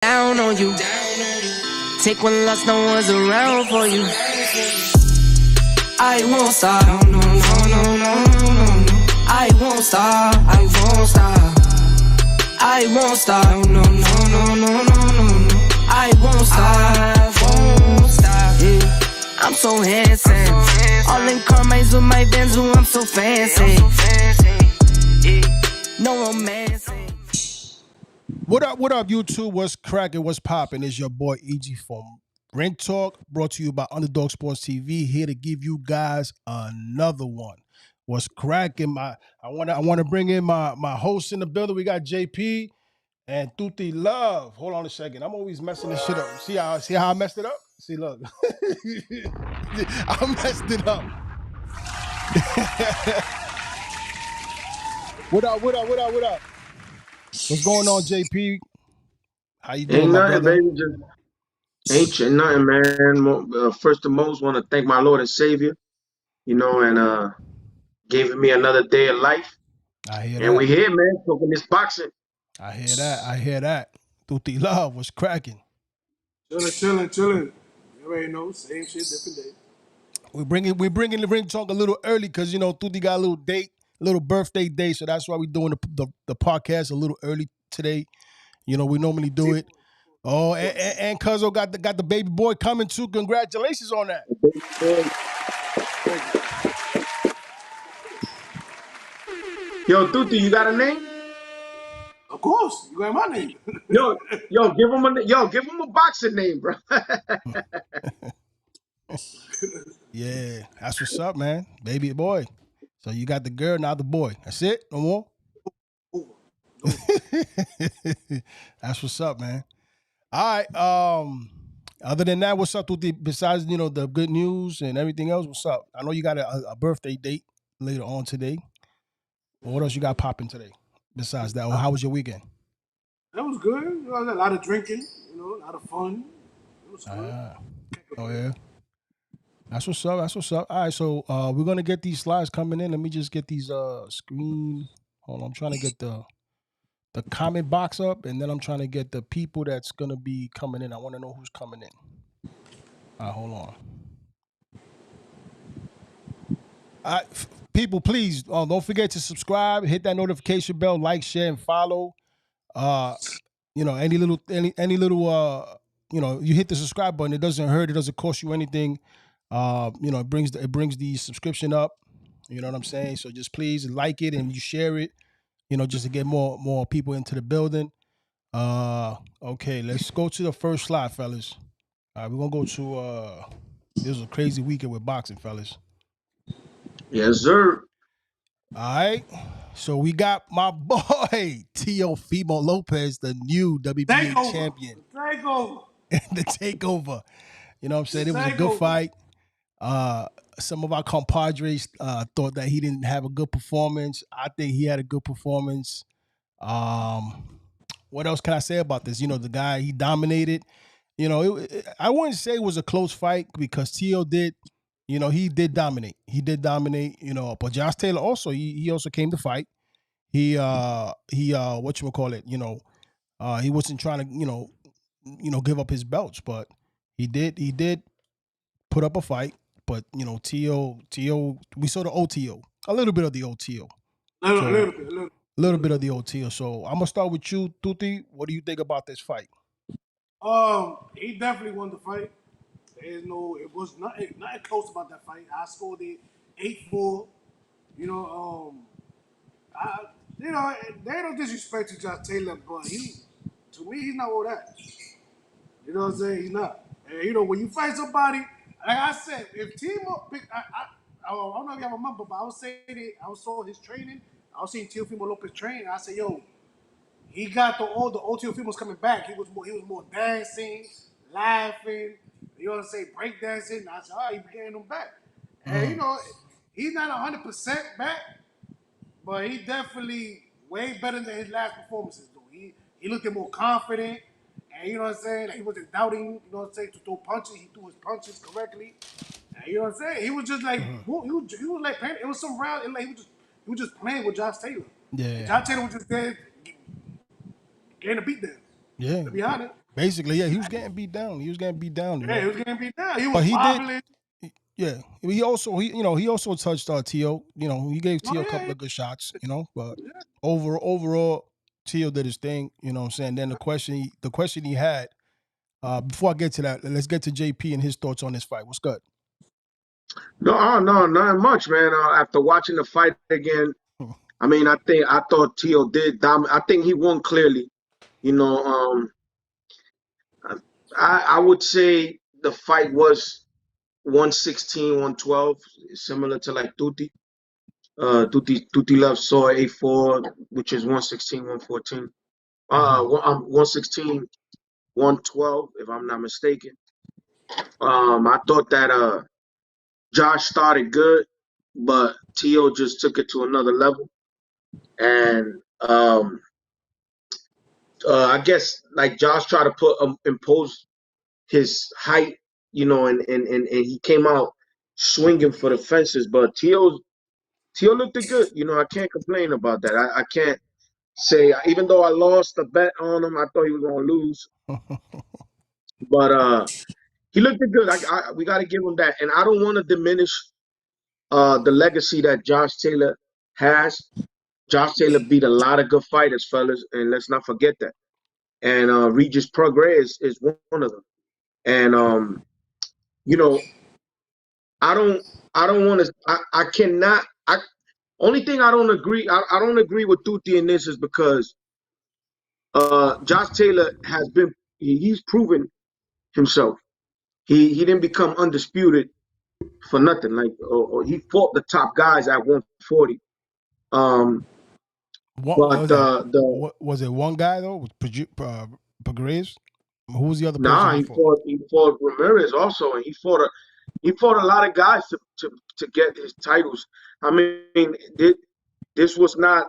Down on you. Take one loss, no one's around for you. I won't stop. No, no, no, no, no, no, no. I won't stop. I won't stop. I won't stop. No, no, no, no, no, no, no. I won't stop. I won't stop. Yeah. I'm so handsome. All in Carmine's with my Benz, ooh, I'm so fancy. Yeah. No romance. What up, YouTube? What's cracking? What's popping? It's your boy EG from Ring Talk, brought to you by Underdog Sports TV. Here to give you guys another one. What's cracking? I want to bring in my host in the building. We got JP and Tutti Love. Hold on a second. I'm always messing this shit up. See how I messed it up? See, look, I messed it up. What up? What's going on, JP? How you doing, Ain't my nothing, brother? baby. Just ain't nothing, man. First and most, want to thank my Lord and Savior, and giving me another day of life. I hear And that. we here, man, talking this boxing. I hear that. Tutti Love was cracking. Chilling. You already know, same shit, different day. We're bringing the Ring Talk a little early because Tutti got a little birthday day, so that's why we're doing the podcast a little early today. We normally do it. Oh, and Cuzzo got the baby boy coming too. Congratulations on that. Yo, Tuti, you got a name? Of course, you got my name. Give him a boxing name, bro. Yeah, that's what's up, man. Baby boy. So you got the girl, now the boy. That's it? No more? That's what's up, man. All right. Other than that, what's up with besides the good news and everything else? What's up? I know you got a birthday date later on today. What else you got popping today? Besides that, how was your weekend? That was good. A lot of drinking, a lot of fun. It was good. Oh yeah. That's what's up. All right, so we're gonna get these slides coming in. Let me just get these screen. Hold on, I'm trying to get the comment box up, and then I'm trying to get the people that's gonna be coming in. I want to know who's coming in. All right, hold on. All right, people, please don't forget to subscribe, hit that notification bell, like, share, and follow. Any little you hit the subscribe button. It doesn't hurt. It doesn't cost you anything. It brings the subscription up. You know what I'm saying? So just please like it and you share it. Just to get more people into the building. Okay, let's go to the first slide, fellas. All right, we're gonna go to this was a crazy weekend with boxing, fellas. Yes, sir. All right. So we got my boy Teofimo Lopez, the new WBA champion. The takeover. You know what I'm saying? It was a good fight. Some of our compadres thought that he didn't have a good performance. I think he had a good performance. What else can I say about this? The guy, he dominated. I wouldn't say it was a close fight because Teo did, he did dominate. But Josh Taylor also, he also came to fight. He whatchamacallit, he wasn't trying to, give up his belts, but he did put up a fight. But Teo, we saw the OTO, a little bit of the OTO, A little bit of the OTO. So I'm gonna start with you, Tuti. What do you think about this fight? He definitely won the fight. It was nothing close about that fight. I scored it 8-4. They don't disrespect to Josh Taylor, but to me, he's not all that. You know what I'm saying? He's not. And when you fight somebody, like I said, if Timo pick, I don't know if y'all remember, but I was saying it. I saw his training. I was seeing Teofimo Lopez train. I said, yo, he got all the old Teofimo's coming back. He was more dancing, laughing. You know what I'm saying? Break dancing. I said, all right, he's getting him back. And he's not 100% back, but he definitely way better than his last performances. Though he looked more confident. And you know what I'm saying? Like, he wasn't doubting, you know what I'm saying, to throw punches. He threw his punches correctly. And you know what I'm saying? He was just like, he was like playing. It was some round, and like he was just playing with Josh Taylor. Yeah. Josh Taylor was just there getting a beat down. Yeah. To be honest. Basically, yeah, he was getting beat down. He was getting beat down, you Yeah, know. he was getting beat down. He But was he did, wobbling. yeah. He also touched Tio. You know, he gave Oh, Tio a yeah, couple yeah. of good shots, you know. But Yeah. overall, Tio did his thing. You know what I'm saying? Then the question he had. Before I get to that, let's get to JP and his thoughts on this fight. What's good? No, not much, man. After watching the fight again, I mean, I thought Tio did I think he won clearly. You know, I would say the fight was 116, 112, similar to like Tuti. Tuti Love saw A4, which is 116, 114. 116, 112, if I'm not mistaken. I thought that Josh started good, but Tio just took it to another level. And I guess like Josh tried to impose his height, you know, and he came out swinging for the fences. But Tio looked good. You know, I can't complain about that. I can't say, even though I lost a bet on him, I thought he was gonna lose. But he looked good. We got to give him that. And I don't want to diminish the legacy that Josh Taylor has. Josh Taylor beat a lot of good fighters, fellas, and let's not forget that. And Regis Prograis is one of them. And you know, I don't want to. I cannot. Only thing I don't agree. I don't agree with Tuti in this is because Josh Taylor has been. He's proven himself. He didn't become undisputed for nothing. Like or he fought the top guys at 140. What But was that? the What was it? One guy though, with Pagraves? Who was the other person Nah, he he fought? fought Ramirez also, and he fought a lot of guys to get his titles. I mean, this was not,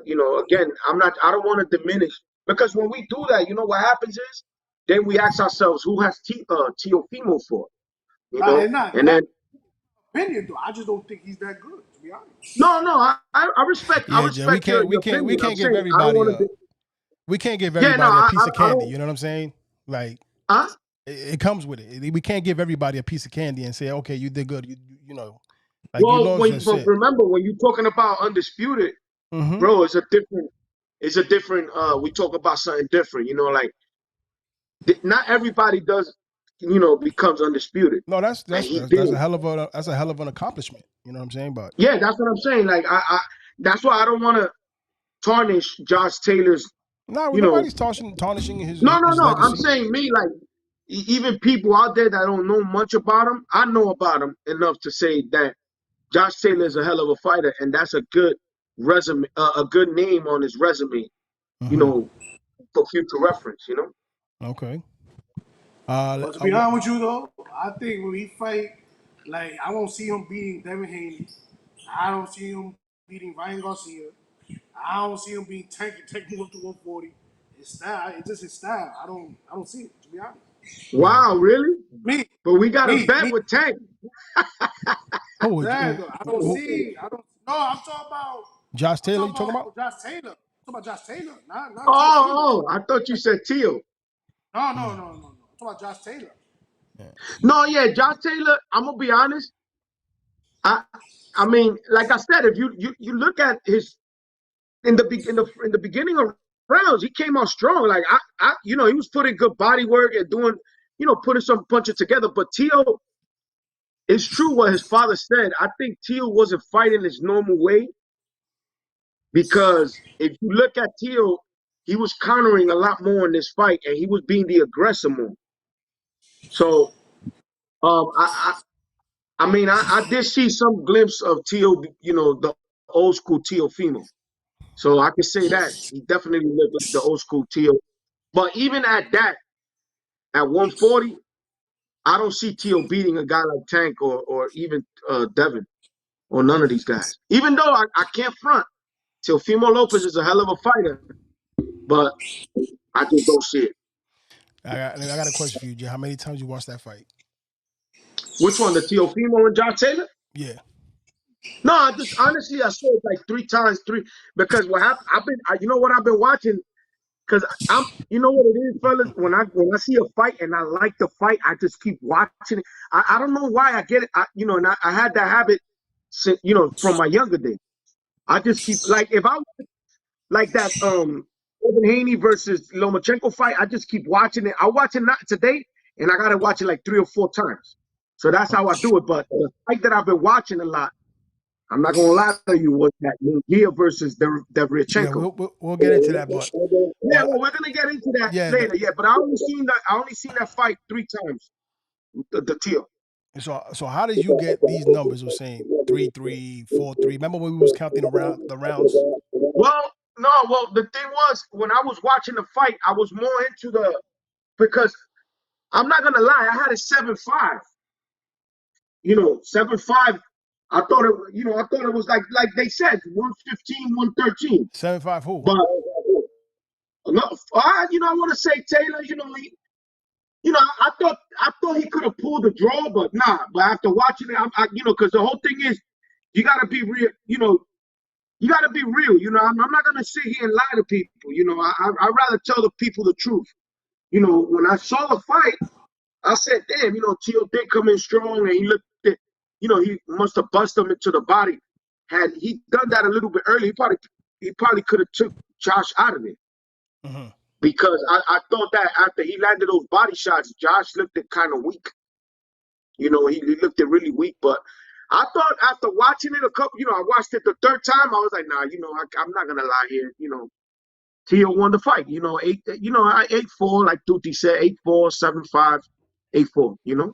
you know. Again, I don't want to diminish because when we do that, you know what happens is then we ask ourselves who has Teofimo for, you know, And not and then opinion though. I just don't think he's that good, to be honest. no, I Yeah, Jay, respect your we opinion. I'm can't give saying I don't everybody want a to. we can't give Yeah, no, everybody a piece of I candy. don't. You know what I'm saying? Like Huh? it comes with it. We can't give everybody a piece of candy and say, okay, you did good. You know, like you Well, lost. That's but it. remember when you're talking about undisputed. Mm-hmm. Bro, it's a different we talk about something different, you know, like not everybody does, you know, becomes undisputed. No, And he did. that's a hell of an accomplishment. You know what I'm saying? But Yeah, that's what I'm saying. Like I that's why I don't want to tarnish Josh Taylor's, no, you know. nobody's tarnishing his No. I'm legacy. saying me like even people out there that don't know much about him, I know about him enough to say that Josh Taylor is a hell of a fighter and that's a good resume, a good name on his resume, you Mm-hmm. know, for future reference, you know. Okay. But to be honest with you though, I think when he fight, like I won't see him beating Devin Haney. I don't see him beating Ryan Garcia. I don't see him being taking him up to 140. His style, it's just his style. I don't see it, to be honest. Wow, really? Me, But we got a bet me. with Tank. I don't see. I don't. No, I'm talking about. Josh I'm Taylor? talking You talking about? about Josh Taylor. I'm talking about Josh Taylor, not Teofimo. Oh, I thought you said Teal. No. I'm talking about Josh Taylor. Yeah. No, yeah, Josh Taylor. I'm gonna be honest. I, I mean, like I said, if you look at his in the beginning of rounds, he came out strong. Like you know, he was putting good body work and doing, you know, putting some punches together. But Teal, it's true what his father said. I think Teal wasn't fighting his normal way because if you look at Teal, he was countering a lot more in this fight, and he was being the aggressor more. So um, I, I mean, I did see some glimpse of Teo, you know, the old school Teofimo. So I can say that he definitely looked like the old school Teo. But even at that, at 140, I don't see Teo beating a guy like Tank or even Devin or none of these guys. Even though I can't front, Teofimo Lopez is a hell of a fighter, but I just don't see it. I got a question for you, Jay. How many times you watched that fight? Which one, the Teofimo and Josh Taylor? Yeah. No, I just honestly I saw it like three times, because what happened? You know what I've been watching. because I'm, you know what it is, fellas. When I see a fight and I like the fight, I just keep watching it. I don't know why I get it. And I had that habit, since, from my younger days. I just keep like if I like that Evan Haney versus Lomachenko fight, I just keep watching it. I watch it not today, and I gotta watch it like 3 or 4 times. So that's how I do it. But the fight that I've been watching a lot, I'm not gonna lie to you, was that MUNGIA versus Yeah, Derevyachenko. we'll get into that, Yeah, but well, we're gonna get into that yeah. later. Yeah, but I only seen that fight 3 times. The Teal. So how did you get these numbers? We're saying 3-3, 4-3. Remember when we was counting around the rounds? Well, no, well, the thing was, when I was watching the fight, I was more into because I'm not gonna lie, I had a 7-5. 7-5. I thought it was like they said, 115, 113. 7-5 who? But no, I want to say Taylor. I thought he could have pulled the draw, but nah. But after watching it, because the whole thing is, you gotta be real. You gotta be real. I'm not gonna sit here and lie to people. I'd rather tell the people the truth. When I saw the fight, I said, damn, Tio did come in strong, and he looked at, he must have busted him into the body. Had he done that a little bit early, he probably could have took Josh out of it. Mm-hmm. Because I thought that after he landed those body shots, Josh looked kind of weak. He looked really weak. But I thought after watching it I watched it the third time. I was like, nah, I'm not gonna lie here. Tio won the fight. 8-4, like Tuti said, 8-4, 7-5, 8-4.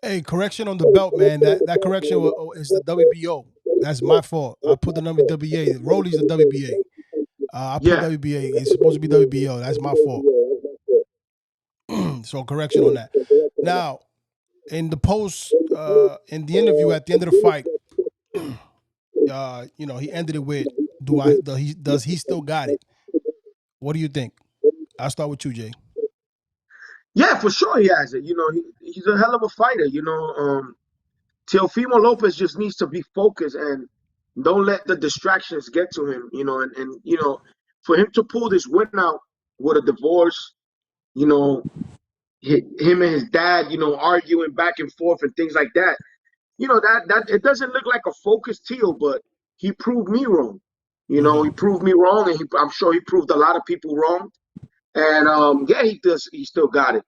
Hey, correction on the belt, man. That correction is the WBO. That's my fault. I put the number WBA. Rolly's the WBA. I put Yeah. WBA. It's supposed to be WBO. That's my fault. So correction on that. Now, in the in the interview at the end of the fight, he ended it with, does he still got it? What do you think? I'll start with you, Jay. Yeah, for sure he has it. He's a hell of a fighter. Teofimo Lopez just needs to be focused and don't let the distractions get to him. For him to pull this win out with a divorce, him and his dad, arguing back and forth and things like that. That it doesn't look like a focused Teal, but he proved me wrong. Mm-hmm. He proved me wrong, and I'm sure he proved a lot of people wrong. And yeah, he does. He still got it.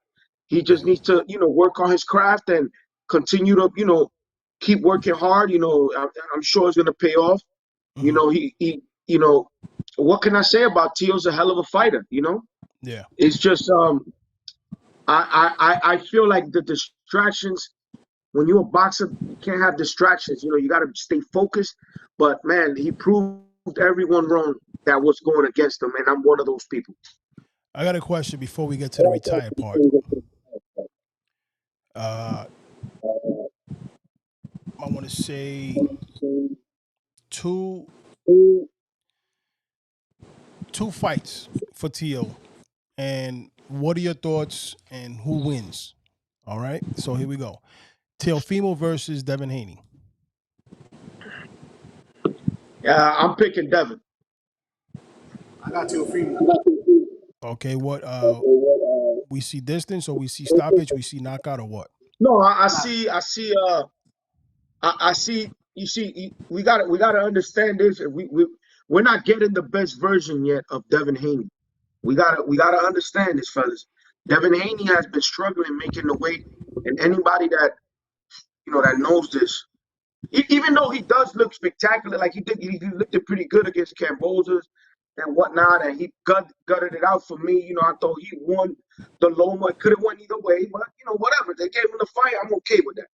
He just needs to, work on his craft and continue to, keep working hard. I'm sure it's gonna pay off. Mm-hmm. What can I say about Teal's a hell of a fighter? Yeah. It's just I feel like the distractions, when you're a boxer, you can't have distractions. You got to stay focused. But man, he proved everyone wrong that was going against him, and I'm one of those people. I got a question before we get to the retired part. I want to say two fights for Tio, and what are your thoughts and who wins? All right, so here we go. Teofimo versus Devin Haney. Yeah, I'm picking Devin. I got Teofimo. Okay, what we see distance or we see stoppage, we see knockout or what? No, I see. You see, we got to understand this. We're not getting the best version yet of Devin Haney. We gotta understand this, fellas. Devin Haney has been struggling making the weight, and anybody that knows this, even though he does look spectacular, like he looked pretty good against Cambozas and whatnot, and he gutted it out for me. I thought he won the Loma. It could have went either way, but whatever. They gave him the fight. I'm okay with that.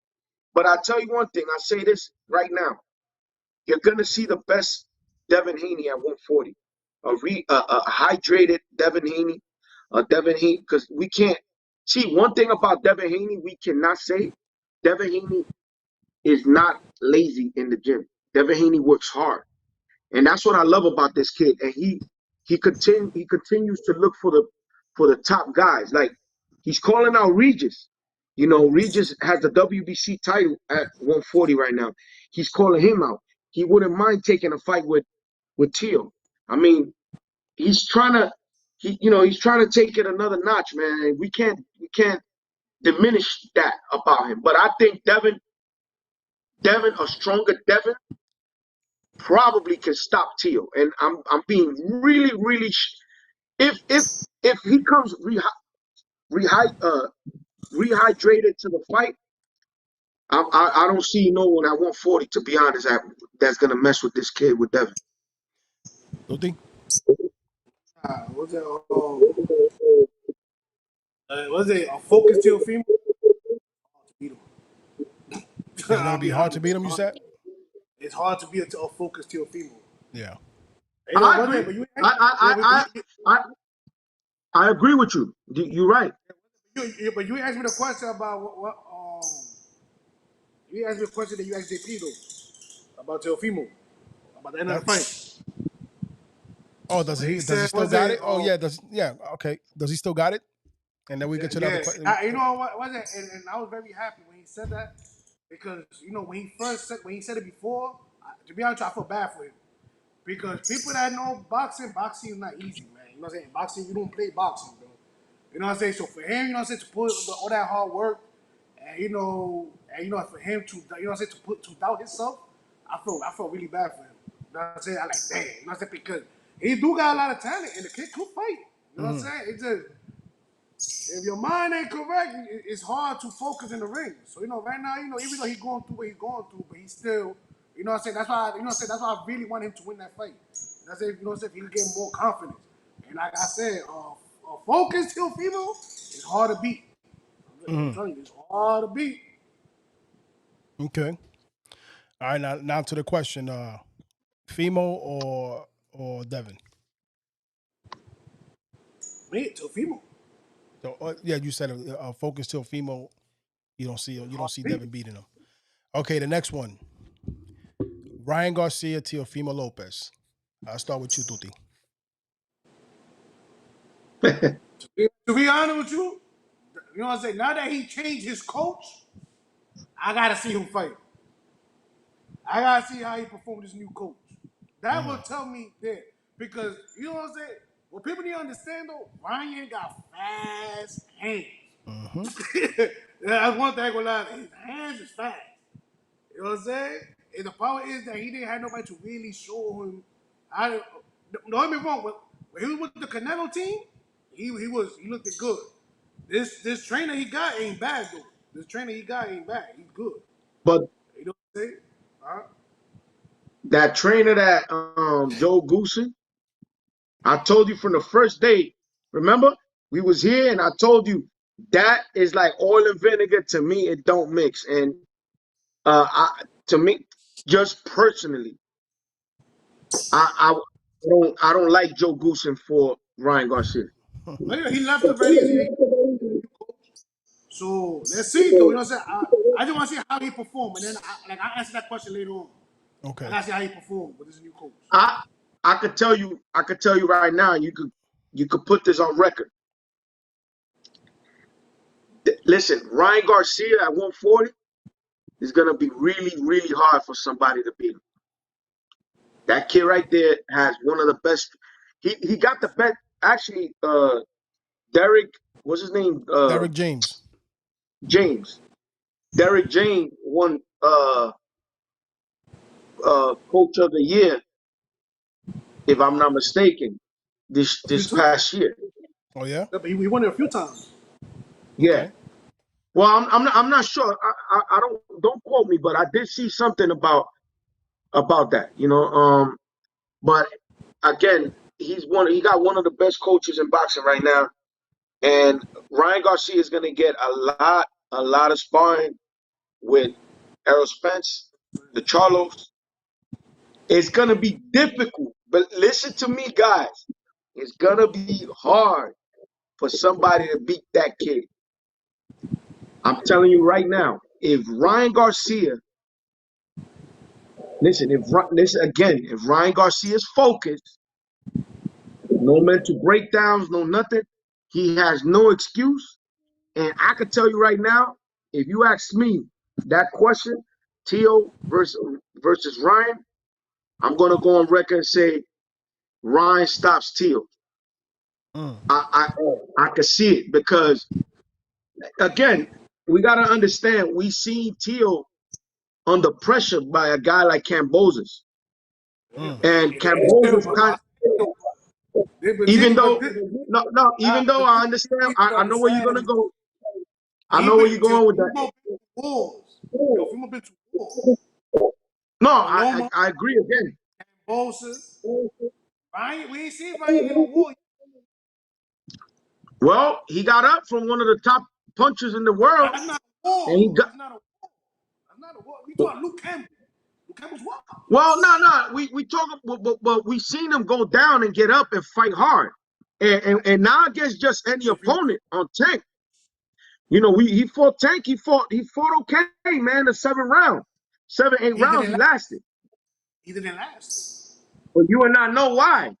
But I'll tell you one thing. I say this right now. You're gonna see the best Devin Haney at 140. A hydrated Devin Haney, because we can't see one thing about Devin Haney. We cannot say Devin Haney is not lazy in the gym. Devin Haney works hard, and that's what I love about this kid. And he continues to look for the top guys. Like, he's calling out Regis. Regis has the WBC title at 140 right now. He's calling him out. He wouldn't mind taking a fight with Teal. I mean, he's trying to he's trying to take it another notch, man. And we can't diminish that about him. But I think Devin, a stronger Devin, probably can stop Teal. And I'm being really, really. If he comes rehydrated to the fight, I don't see no one at 140, to be honest, that's gonna mess with this kid with Devin. Tuti? What's that? Was it a focus Teofimo? Beat him. It's gonna be hard to beat him. You said? It's hard to be a focus Teofimo. Yeah. You know, I agree. but you, I agree with you. You're right. but you asked me the question about you asked me a question that you asked JP though about Teofimo about the end of the fight. Oh, does he still got it? Oh yeah, okay. Does he still got it? And then we get to another question. You know what was it? And I was very happy when he said that because when he said it before, to be honest, I feel bad for him because people that know boxing is not easy, man. You know what I'm saying? Boxing, you don't play boxing, bro. You know what I'm saying? So for him, you know what I'm saying, to put all that hard work, and for him to, you know what I'm saying, to doubt himself, I felt really bad for him. You know what I'm saying? I like, damn, you know what I'm saying? Because he do got a lot of talent, and the kid could fight. You know what I'm saying? It's just, if your mind ain't correct, it's hard to focus in the ring. So, right now, even though he's going through what he's going through, but he's still, you know what I'm saying? That's why, that's why I really want him to win that fight. That's if, if he can get more confidence. And like I said, focus Teofimo is hard to beat. I'm telling you, it's hard to beat. Okay. All right, now to the question: Fimo or Devin? Me, Teofimo. So yeah, you said focus Teofimo. You don't see Devin beating him. Okay, the next one: Ryan Garcia, Teofimo Lopez. I'll start with you, Tuti. To be honest with you, you know what I'm saying? Now that he changed his coach, I gotta see him fight. I gotta see how he performed this new coach. That will tell me that because you know what I'm saying. What people need to understand though, Ryan got fast hands. That's one thing I gonna lie. His hands is fast. You know what I'm saying? And the problem is that he didn't have nobody to really show him. Don't get me wrong. When he was with the Canelo team, he looked good. This trainer he got ain't bad though. This trainer he got ain't bad. He's good. But You know what I'm saying? that trainer that Joe Goosen, I told you from the first day. Remember, we was here and I told you that is like oil and vinegar. To me, it don't mix. And to me, just personally, I don't like Joe Goosen for Ryan Garcia. He left already. So let's see though. You know what I'm saying? I just want to see how he perform, and then I answer that question later on. Okay. I gotta see how he perform with this new coach. I could tell you right now. You could put this on record. Listen, Ryan Garcia at 140 is gonna be really, really hard for somebody to beat him. That kid right there has one of the best. He got the best. Actually, Derek, what's his name? Derek James. James. Derek James won Coach of the Year, if I'm not mistaken, this past year. Oh yeah. But he won it a few times. Yeah. Okay. Well, I'm not sure. I don't quote me, but I did see something about that. But again, he got one of the best coaches in boxing right now, and Ryan Garcia is gonna get a lot of sparring with Errol Spence, the Charlos. It's gonna be difficult, but listen to me, guys. It's gonna be hard for somebody to beat that kid. I'm telling you right now, if Ryan Garcia, if Ryan Garcia is focused, no mental breakdowns, no nothing, he has no excuse. And I can tell you right now, if you ask me that question, Teo versus Ryan, I'm gonna go on record and say Ryan stops Teo. I could see it because again, we gotta understand we seen Teo under pressure by a guy like Cambosis. And Still, Cambosis but kind still, even though but even though but I this understand, you I to know where you're gonna understand. go. I He know where been you're going with that. Teofimo been to wars. Teofimo been to war. No, Paloma, I agree again. Bosa, Ryan. We ain't seen Ryan get on war. Well, he got up from one of the top punchers in the world, That's not a war, and he though. got That's not a war. That's not a war. We talking Luke Campbell. Luke Campbell's war. well, no. We talk, but we seen him go down and get up and fight hard, and not against just any Teofimo. opponent on Tank. You know, he fought Tank. He fought okay, man. The 7 round, 7, 8 He rounds didn't he last. lasted. He didn't last. But you and I know why.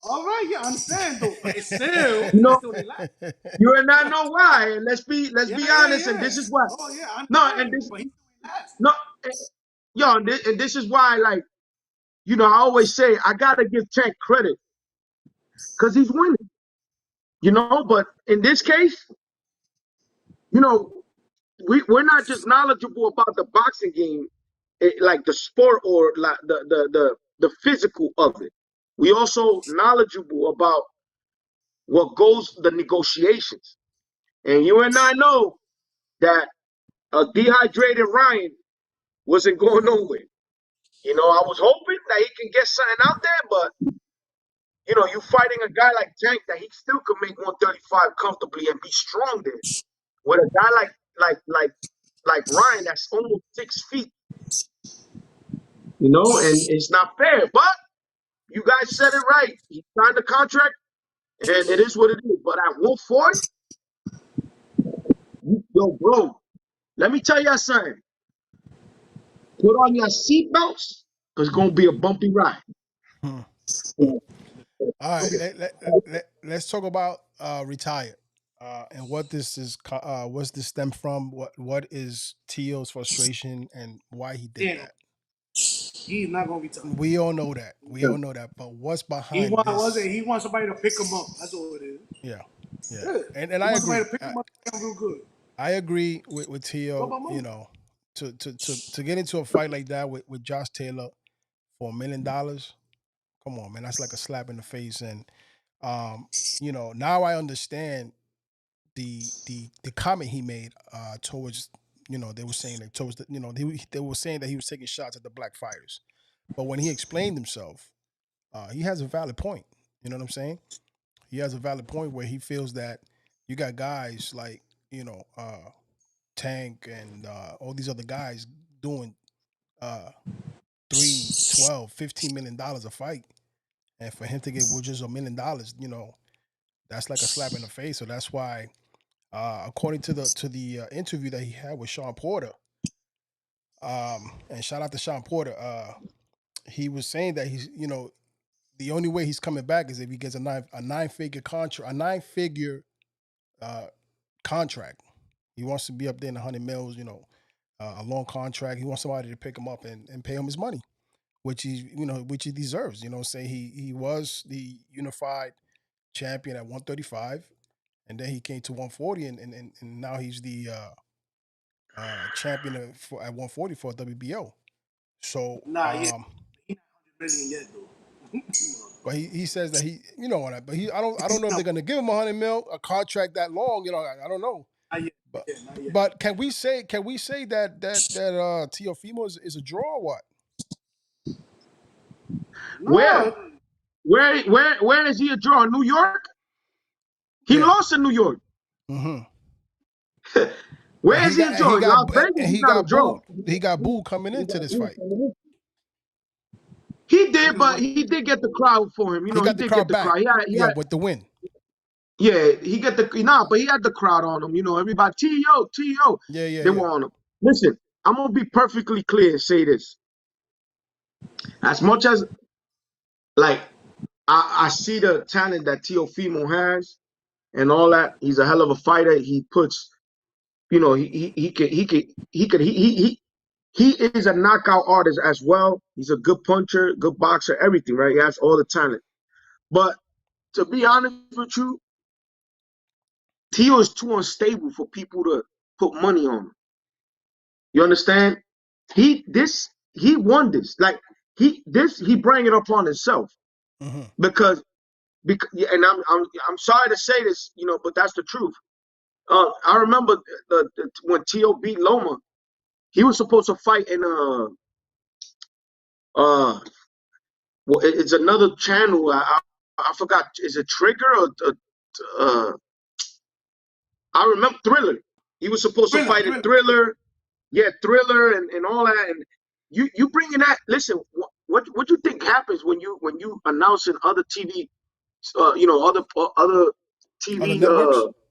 All right, yeah, I understand though, but it's still, You it know, still didn't last. you and I know why. And let's Yeah, be yeah, honest. And yeah. this is why. Oh yeah, I No, and understand, this but he still didn't last. no, yo, and this is why. Like, you know, I always say I gotta give Tank credit because he's winning. You know, but in this case, you know, we're not just knowledgeable about the boxing game, like the sport or like the physical of it. We also knowledgeable about what goes the negotiations. And you and I know that a dehydrated Ryan wasn't going nowhere. You know, I was hoping that he can get something out there, but you know, you fighting a guy like Tank that he still could make 135 comfortably and be strong there. With a guy like Ryan that's almost 6 feet, you know, and it's not fair. But you guys said it right. He signed the contract, and it is what it is. But at 140, yo, bro, let me tell you something. Put on your seatbelts, because it's gonna be a bumpy ride. All right, let's talk about retired and what this is. What's this stem from? What is Teo's frustration and why he did Damn, that? he's not gonna retire. We all know that. We all know that. But what's He behind want was it? this? He wants somebody to pick him up. That's all it is. Yeah, yeah, Yeah, and he I wants somebody agree. to pick him up and get him real good. I agree with What Teo. about You Mo? know, to get into a fight like that with Josh Taylor for $1 million. Come on, man, that's like a slap in the face. And you know, now I understand the comment he made towards, you know, they were saying that towards the, you know, they were saying that he was taking shots at the black fighters. But when he explained himself, he has a valid point. You know what I'm saying? He has a valid point where he feels that you got guys like, you know, Tank and all these other guys doing uh 3, 12, $15 million a fight. And for him to get just $1 million, you know, that's like a slap in the face. So that's why, according to the interview that he had with Sean Porter, and shout out to Sean Porter, he was saying that he's, you know, the only way he's coming back is if he gets a nine-figure contract, a 9-figure uh, contract. He wants to be up there in 100 mils, you know, a long contract. He wants somebody to pick him up and pay him his money, which which he deserves. You know, say he was the unified champion at 135, and then he came to 140, and now he's the champion at 140 for WBO. So, Nah, yeah, he not 100 million yet though. but he says that he, you know, but I don't know if No, they're gonna give him 100 mil, a contract that long. You know, I don't know. not yet. But Yeah, not yet. but can we say that Teofimo is a draw or what? Where? No, Where is he a draw? New York? He Yeah. lost in New York. Mm-hmm. And Where is he a draw? In Las Vegas, he's not a draw. he got booed coming into this fight. He did, but he did get the crowd for him. You He know, he got the did get crowd the back. crowd. Yeah, with the win. Yeah, he got the but he had the crowd on him. You know, everybody T.O. They Yeah. were on him. Listen, I'm gonna be perfectly clear and say this. As much as like I see the talent that Teofimo has and all that, he's a hell of a fighter. He puts, you know, he is a knockout artist as well. He's a good puncher, good boxer, everything, right? He has all the talent. But to be honest with you, Tio is too unstable for people to put money on him. You understand? He won this. Like he bring it upon himself because and I'm sorry to say this, but that's the truth. I remember when Tio beat Loma, he was supposed to fight in well, it's another channel. I forgot. Is it Trigger or I remember Thriller. He was supposed to fight in Thriller. Yeah, Thriller and all that. And you bringing that? Listen, what you think happens when you announce in other TV, other TV,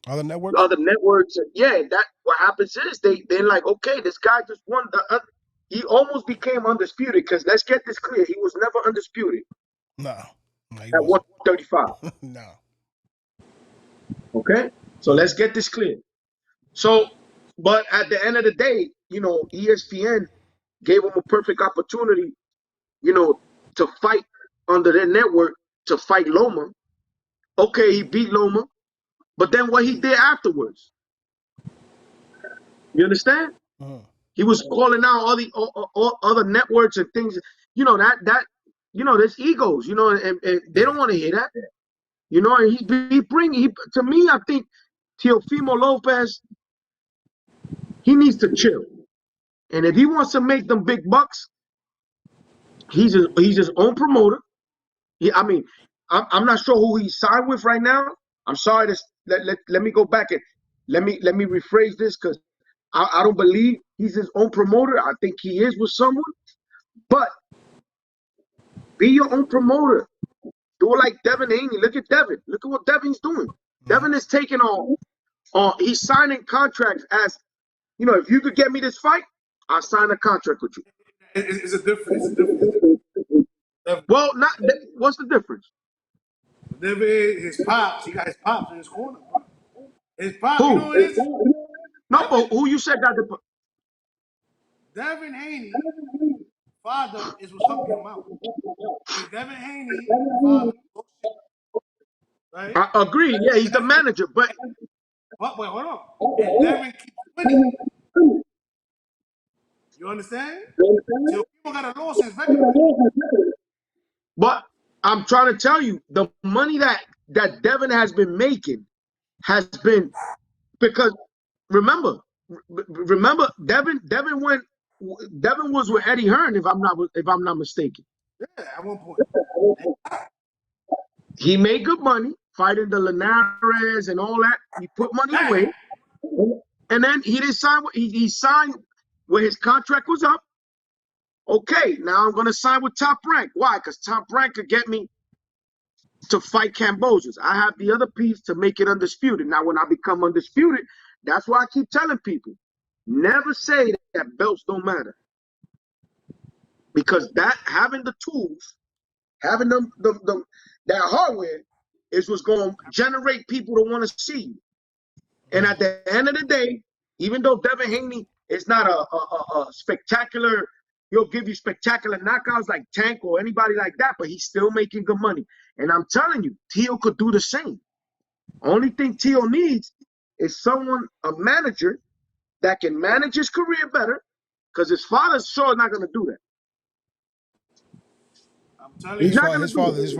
other networks? Yeah, that what happens is they're like, okay, this guy just won the. He almost became undisputed because let's get this clear, he was never undisputed. No, at 135. No. Okay, so let's get this clear. So, but at the end of the day, ESPN gave him a perfect opportunity, to fight under their network, to fight Loma. Okay, he beat Loma, but then what he did afterwards? You understand? He was calling out all other networks and things. There's egos. And they don't want to hear that. And to me, I think Teofimo Lopez, he needs to chill. And if he wants to make them big bucks, he's his own promoter. I'm not sure who he signed with right now. I'm sorry to let me go back and let me rephrase this because I don't believe he's his own promoter. I think he is with someone, but be your own promoter. Do it like Devin Haney. Look at Devin. Look at what Devin's doing. Devin is taking on. He's signing contracts as, if you could get me this fight, I'll sign a contract with you. It's a difference. Well, what's the difference? Devin, his pops, he got his pops in his corner, bro. His pops, who? You know what it is? No, but who you said got the... Devin Haney, father was helping him out. If Devin Haney, father, right? I agree. Yeah, he's the manager, but wait, hold on. And Devin keeps winning. You understand? So people got a loss in his record. But I'm trying to tell you, the money that Devin has been making has been because remember, Devin was with Eddie Hearn, if I'm not mistaken. Yeah, at one point. He made good money fighting the Linares and all that. He put money away, and then he didn't sign. He signed when his contract was up. Okay, now I'm gonna sign with Top Rank. Why? Because Top Rank could get me to fight Cambodians. I have the other piece to make it undisputed. Now, when I become undisputed, that's why I keep telling people, never say that belts don't matter. Because that having the tools, having that hardware is what's going to generate people to want to see you. And at the end of the day, even though Devin Haney is not a spectacular, he'll give you spectacular knockouts like Tank or anybody like that, but he's still making good money. And I'm telling you, Tio could do the same. Only thing Tio needs is someone, a manager, that can manage his career better, because his father's sure not going to do that. I'm telling you, his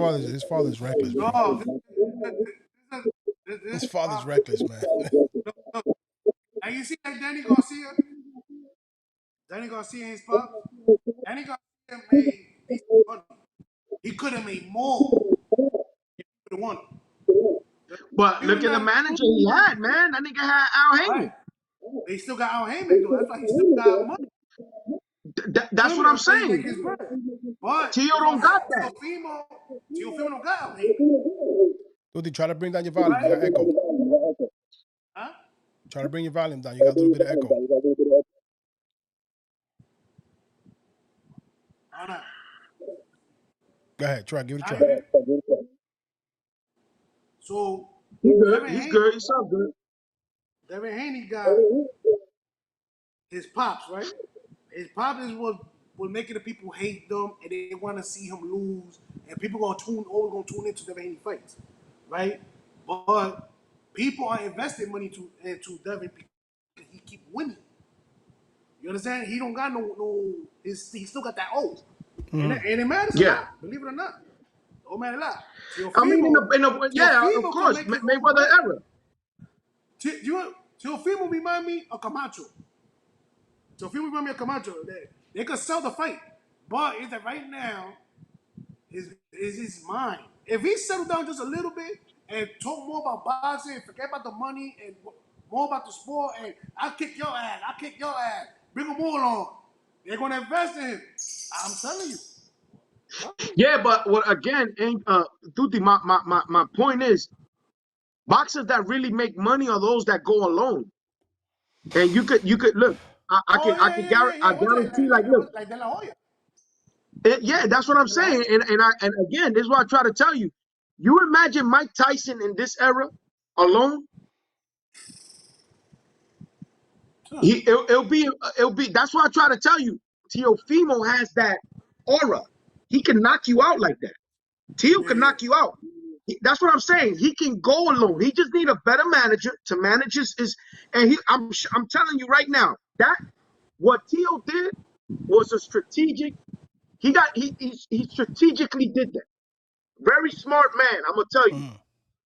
father's reckless, bro. No, His father's reckless, man. And you see that Danny Garcia? Danny Garcia and his pop? Danny Garcia made decent money. He could have made more if he could have won. But look at the manager he had, man. That nigga had Al Heyman. Right. They still got Al Heyman, though. That's why he still got money. That's what I'm saying. But Tio don't got that. Teofimo don't got Al Heyman. Dude, try to bring down your volume. You got echo. Huh? Try to bring your volume down. You got a little bit of echo. Go ahead. Try. Give it a try. So he's good. He's good. He sounds good. Devin Haney got his pops, right? His pops is what making the people hate them and they want to see him lose. And people always gonna tune into Devin Haney fights. right? But people are investing money into Devin because he keep winning. You understand? He don't got he still got that O. And it matters a Yeah. lot, believe it or not. Don't matter a lot. I mean, yeah, of Teofimo can course, make his own Mayweather bread. era. Teofimo remind me of Camacho. Teofimo remind me of Camacho. They could sell the fight, but it's that right now is his mind. If he settled down just a little bit and talk more about boxing, forget about the money and more about the sport, and I'll kick your ass, bring them all on. They're gonna invest in him. I'm telling you. Yeah, but what again? Duty. My point is, boxers that really make money are those that go alone. And you could look. Oh I yeah, can yeah, yeah, yeah. What's that? guarantee. Like, look, Like De La Hoya. yeah, that's what I'm De La saying. Hoya. And again, this is what I try to tell you. You imagine Mike Tyson in this era alone. Huh. It'll be. That's why I try to tell you. Teofimo has that aura. He can knock you out like that. Teo Yeah, can yeah. knock you out. That's what I'm saying. He can go alone. He just need a better manager to manage his and I'm telling you right now that what Teo did was a strategic. He strategically did that. Very smart man. I'm gonna tell you.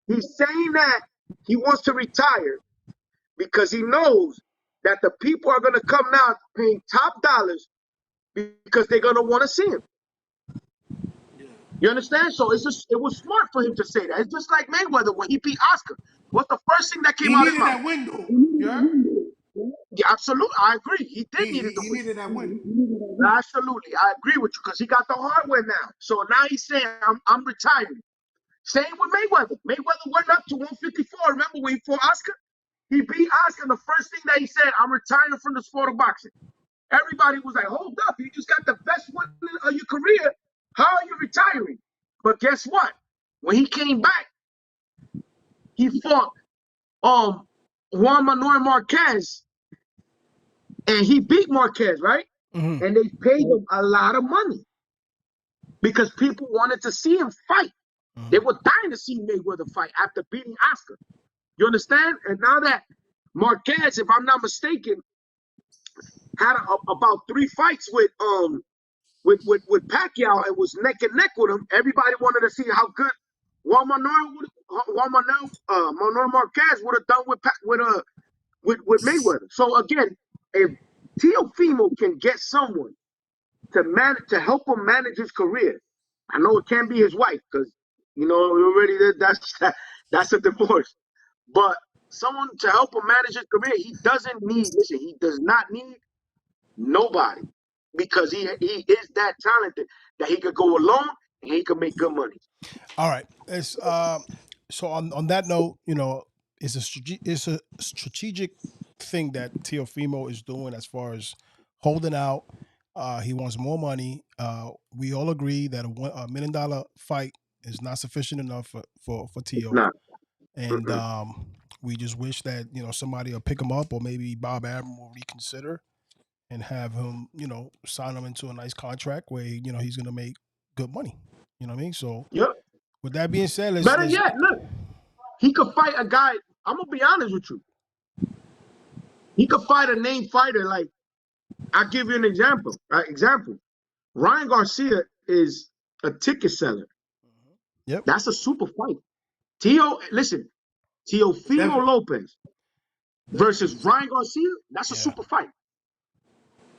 He's saying that he wants to retire because he knows that the people are gonna come now paying top dollars because they're gonna want to see him. You understand? So it was smart for him to say that. It's just like Mayweather when he beat Oscar. What's the first thing that came He out of his needed mouth? that window. Yeah. Yeah, absolutely. I agree. He did needed the He win. needed that window. Absolutely. I agree with you because he got the hardware now. So now he's saying, I'm retiring. Same with Mayweather. Mayweather went up to 154. Remember when he fought Oscar? He beat Oscar. The first thing that he said, I'm retiring from the sport of boxing. Everybody was like, hold up. You just got the best win of your career. How are you retiring? But guess what? When he came back, he fought Juan Manuel Marquez, and he beat Marquez, right? Mm-hmm. And they paid him a lot of money because people wanted to see him fight. They were dying to see Mayweather fight after beating Oscar. You understand? And now that Marquez, if I'm not mistaken, had about 3 fights with Pacquiao and was neck and neck with him, everybody wanted to see how good Manuel Marquez would have done with Mayweather. So again, if Teofimo can get someone to help him manage his career, I know it can't be his wife because already that's a divorce. But someone to help him manage his career, he doesn't need. Listen, he does not need nobody because he is that talented that he could go alone and he could make good money. All right. It's so on that note, it's a strategic thing that Teofimo is doing as far as holding out. He wants more money. We all agree that $1 million fight is not sufficient enough for It's Teo, not. and we just wish that somebody will pick him up, or maybe Bob Arum will reconsider and have him sign him into a nice contract where he's gonna make good money. You know what I mean? So Yep. with that being said, let's Better yet, look, he could fight a guy. I'm gonna be honest with you. He could fight a named fighter. Like, I'll give you an example. Ryan Garcia is a ticket seller. Yep. That's a super fight. Listen, Teofimo Definitely. Lopez versus Ryan Garcia. That's a super fight.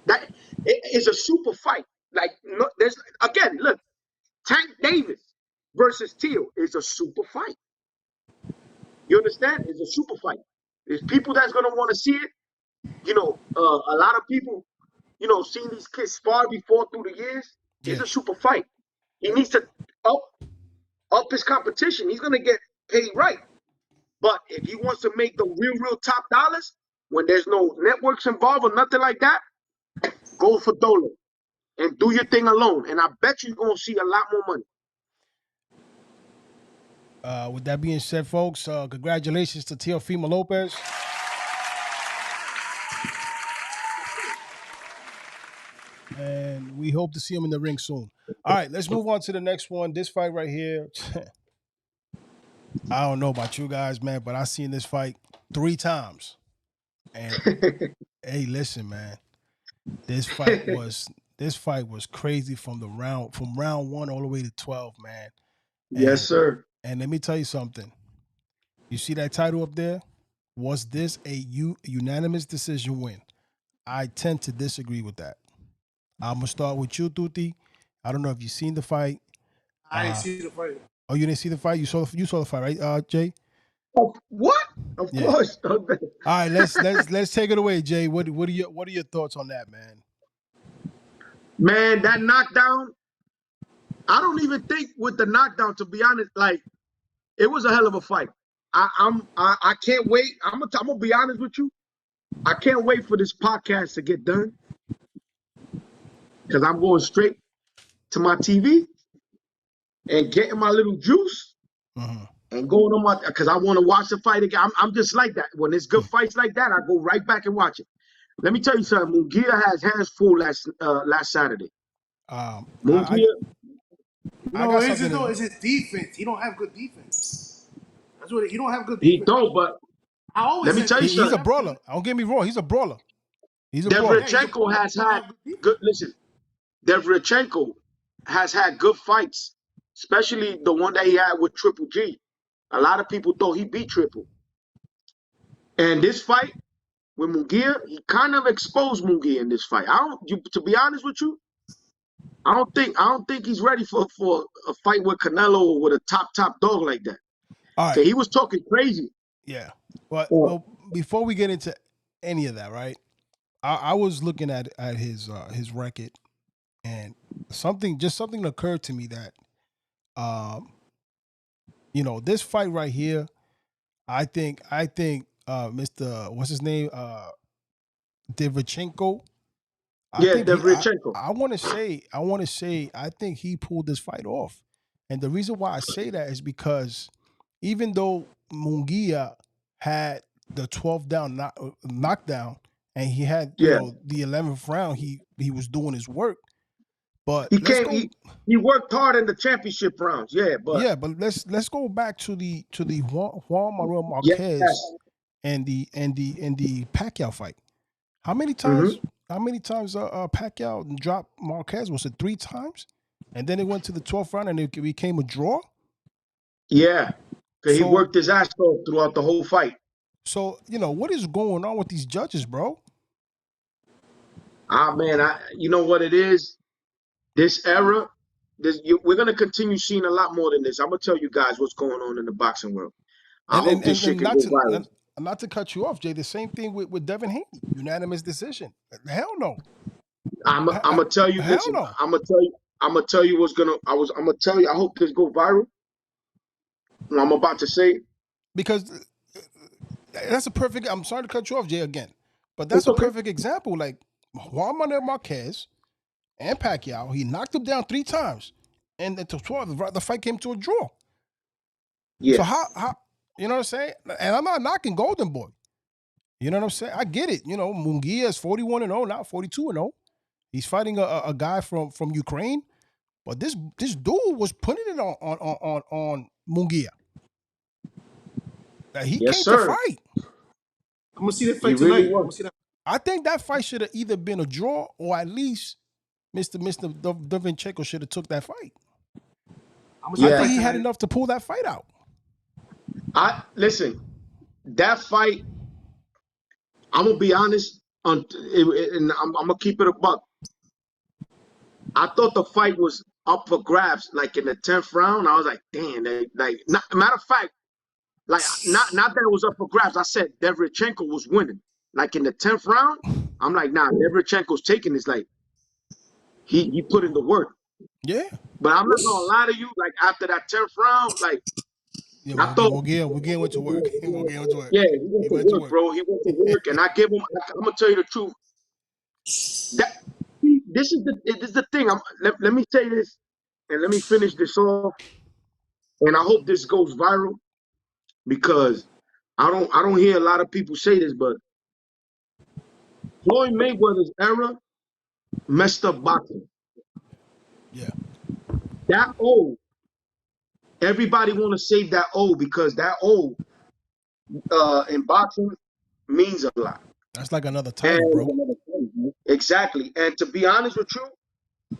That is a super fight. Like, no, there's again, look, Tank Davis versus Teo is a super fight. You understand? It's a super fight. There's people that's gonna want to see it. A lot of people, seeing these kids spar before through the years. It's a super fight. He needs to up his competition. He's gonna get paid right. But if he wants to make the real top dollars, when there's no networks involved or nothing like that, go for Dolo and do your thing alone. And I bet you're gonna see a lot more money. With that being said, folks, congratulations to Teofimo Lopez. And we hope to see him in the ring soon. All right, let's move on to the next one. This fight right here. I don't know about you guys, man, but I seen this fight 3 times. And hey, listen, man, this fight was crazy from round 1 all the way to 12, man. Yes, sir. And let me tell you something. You see that title up there? Was this a unanimous decision win? I tend to disagree with that. I'm gonna start with you, Tuti. I don't know if you've seen the fight. I didn't see the fight. Oh, you didn't see the fight? You saw the fight, right, Jay? What? Of Yeah. course. All right, let's take it away, Jay. What are your thoughts on that, man? Man, that knockdown, I don't even think with the knockdown, to be honest, like, it was a hell of a fight. I can't wait. I'm gonna be honest with you. I can't wait for this podcast to get done, because I'm going straight to my TV and getting my little juice and going on because I want to watch the fight again. I'm just like that. When it's good fights like that, I go right back and watch it. Let me tell you something. Mungia has hands full last Saturday. Mungia. No, it's his defense. He don't have good defense. That's what he don't have good defense. He don't, but I always let me tell you something. He's a brawler. Don't get me wrong. He's a brawler. Derevyachenko has had good. Listen, Derevyachenko has had good fights, especially the one that he had with Triple G. A lot of people thought he beat Triple. And this fight with Mungia, he kind of exposed Mungia in this fight. To be honest with you, I don't think he's ready for a fight with Canelo or with a top dog like that. All right. So he was talking crazy. Yeah. Well, before we get into any of that, right? I was looking at his record, and something occurred to me that this fight right here, I think Mr. what's his name? Derevyachenko. Derevyachenko. I want to say I think he pulled this fight off. And the reason why I say that is because even though Mungia had the 12th down knockdown, and he had the 11th round, he was doing his work. But he worked hard in the championship rounds. But let's go back to the Juan Manuel Marquez and the Pacquiao fight. How many times Pacquiao dropped Marquez? Was it 3 times? And then it went to the 12th round and it became a draw? Yeah. Because he worked his ass off throughout the whole fight. So, what is going on with these judges, bro? Man, you know what it is? This era, we're going to continue seeing a lot more than this. I'm going to tell you guys what's going on in the boxing world. I hope this shit can go viral. Not to cut you off, Jay, the same thing with Devin Haney. Unanimous decision. Hell no. I'm gonna tell you this. No. I'm gonna tell you what's gonna. I'm gonna tell you. I hope this go viral. And I'm about to say, because that's a perfect. I'm sorry to cut you off, Jay, again, but that's a perfect example. Like Juan Manuel Marquez and Pacquiao, he knocked him down 3 times, and then to 12, the fight came to a draw. Yeah. So how you know what I'm saying? And I'm not knocking Golden Boy. You know what I'm saying? I get it. Mungia is 41-0, not 42-0. He's fighting a guy from Ukraine, but this dude was putting it on Mungia. He came to fight. I'm gonna see that fight tonight. I think that fight should have either been a draw or at least Mr. Derevyachenko should have took that fight. I think he had enough to pull that fight out. Listen, that fight, I'm gonna be honest, and I'm gonna keep it a buck. I thought the fight was up for grabs, like in the 10th round. I was like, damn, matter of fact, like not that it was up for grabs. I said Derevyachenko was winning. Like in the 10th round, I'm like, nah, Derevyachenko's taking this. Like he put in the work. Yeah. But I'm not gonna lie to you, like after that 10th round, like I thought We'll went to work. Yeah, he went to work, bro. He went to work, and I'm gonna tell you the truth. This is the thing. Let me say this, and let me finish this off. And I hope this goes viral, because I don't hear a lot of people say this, but Floyd Mayweather's era messed up boxing. Yeah. That old everybody want to save that O because that O in boxing means a lot. That's like another title, bro. Exactly. And to be honest with you,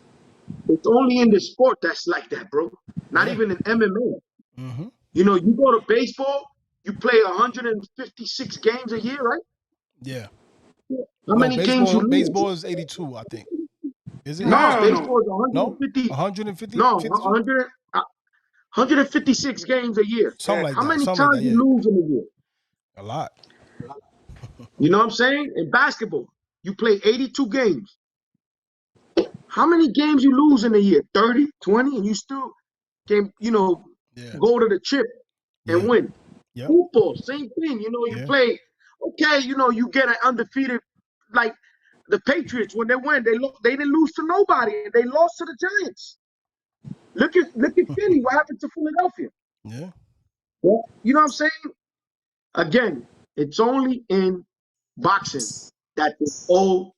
it's only in the sport that's like that, bro. Not even in MMA. Mm-hmm. You know, you go to baseball, you play 156 games a year, right? Yeah. How many games you lose? Baseball is 82, I think. Is it? No, baseball is 150. 150? No, 52? 156 games a year. Something like How that. many Something times like that, you lose in a year? A lot. You know what I'm saying? In basketball, you play 82 games. How many games you lose in a year? 30, 20, and you still can, you know, go to the chip and win. Yep. Football, same thing. You know, you play, okay, you know, you get an undefeated, like the Patriots, when they win, they didn't lose to nobody. They lost to the Giants. Look at Philly. What happened to Philadelphia? Yeah. Well, you know what I'm saying? Again, it's only in boxing that the O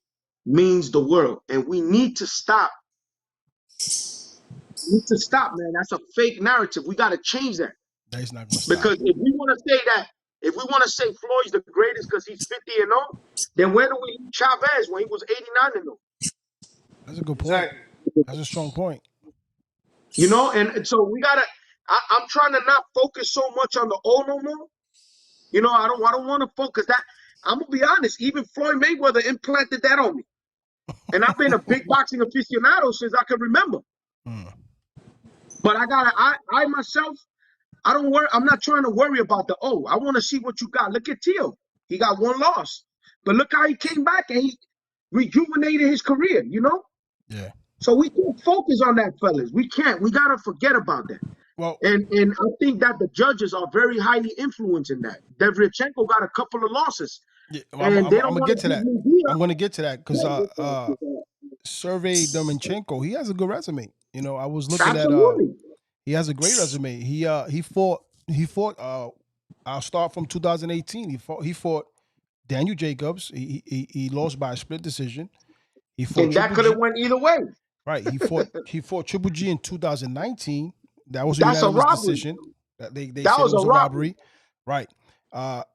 means the world. And we need to stop. We need to stop, man. That's a fake narrative. We got to change that. That's not going to stop. Because if we want to say that, if we want to say Floyd's the greatest because he's 50-0, then where do we leave Chavez when he was 89-0? That's a good point. That's a strong point. You know, and so we gotta. I'm trying to not focus so much on the O no more. You know, I don't want to focus that. I'm gonna be honest. Even Floyd Mayweather implanted that on me, and I've been a big boxing aficionado since I can remember. But I myself, I don't worry. I'm not trying to worry about the O. I want to see what you got. Look at Teo. He got one loss, but look how he came back and he rejuvenated his career. You know. Yeah. So we can't focus on that, fellas. We can't. We gotta forget about that. Well, and I think that the judges are very highly influenced in that. Derevyanchenko got a couple of losses. Yeah, well, I'm gonna get to that. I'm gonna get to that because Survey Derevyanchenko, he has a good resume. You know, I was looking at he has a great resume. He fought I'll start from 2018. He fought Daniel Jacobs. He lost by a split decision. He fought and that could have went either way. Right. He fought Triple G in 2019. That was a unanimous decision. They said it was a robbery. Right.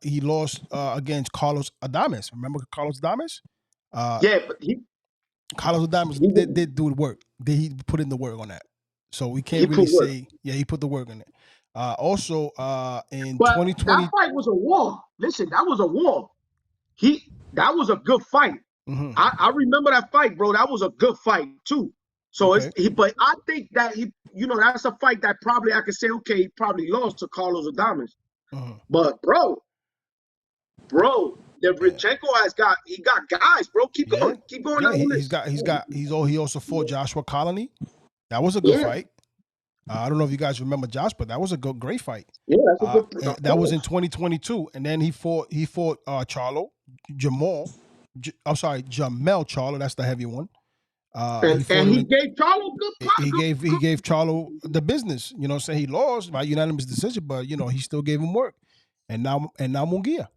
He lost against Carlos Adames. Remember Carlos Adames? Yeah, but Carlos Adames did do the work. He put in the work on that. So we can't really say, he put the work on it. Also, in 2020, that fight was a war. Listen, that was a war. That was a good fight. Mm-hmm. I remember that fight, bro. That was a good fight too. So but I think that that's a fight that probably I could say, okay, he probably lost to Carlos Adames. Mm-hmm. But bro, Derevyanchenko got guys, bro. Keep going. Keep going down the list. He also fought Joshua Colony. That was a good fight. I don't know if you guys remember Josh, but that was a great fight. Yeah, that's a good that was in 2022. And then he fought Jamel Charlo. That's the heavy one. He gave Charlo good. He gave Charlo the business. You know, say he lost by unanimous decision, but he still gave him work. And now Mungia.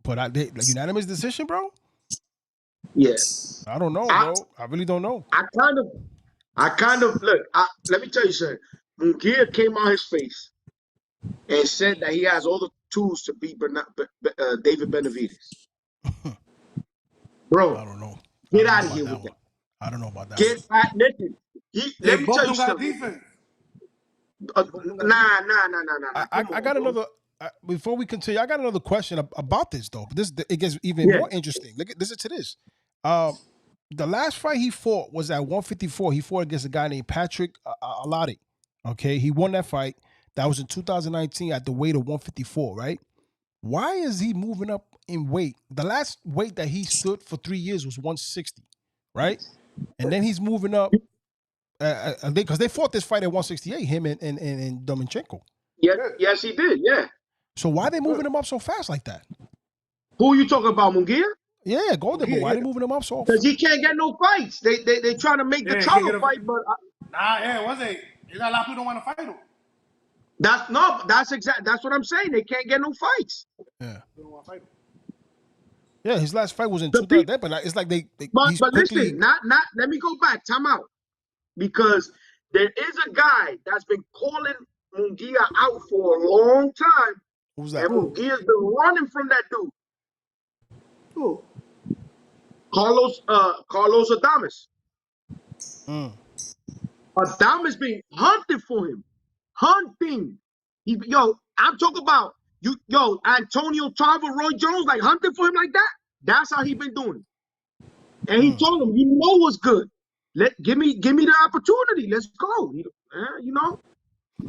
But unanimous decision, bro. Yes. I don't know, bro. I really don't know. I kind of look. Let me tell you something. Mungia came out his face and said that he has all the tools to beat David Benavidez. Bro, I don't know. Get out of here with that. I don't know about that. Listen. Let me tell you something. Defense. Nah. I got another. Before we continue, I got another question about this though. It gets even more interesting. Listen to this. The last fight he fought was at 154. He fought against a guy named Patrick Alati. Okay, he won that fight. That was in 2019 at the weight of 154. Right? Why is he moving up in weight? The last weight that he stood for 3 years was 160. Right? And then he's moving up because they fought this fight at 168. Him and Derevyanchenko. Yes, he did. Yeah. So why are they moving him up so fast like that? Who are you talking about, Mungia? Yeah, Golden. But why are they moving him up so fast? Because he can't get no fights. They trying to make the Charlo fight, but you got a lot of people don't want to fight him. That's what I'm saying. They can't get no fights. Yeah. They don't want to fight him. Yeah, his last fight was in 2000. But it's like But listen, let me go back. Time out. Because there is a guy that's been calling Mungia out for a long time. Who's that? And Mungia's been running from that dude. Who? Carlos Adames. Mm. Adames being hunted for him. Hunting. I'm talking about Antonio Tarver, Roy Jones, like hunting for him like that. That's how he been doing. And he told him, you know what's good. Give me the opportunity. Let's go. You know?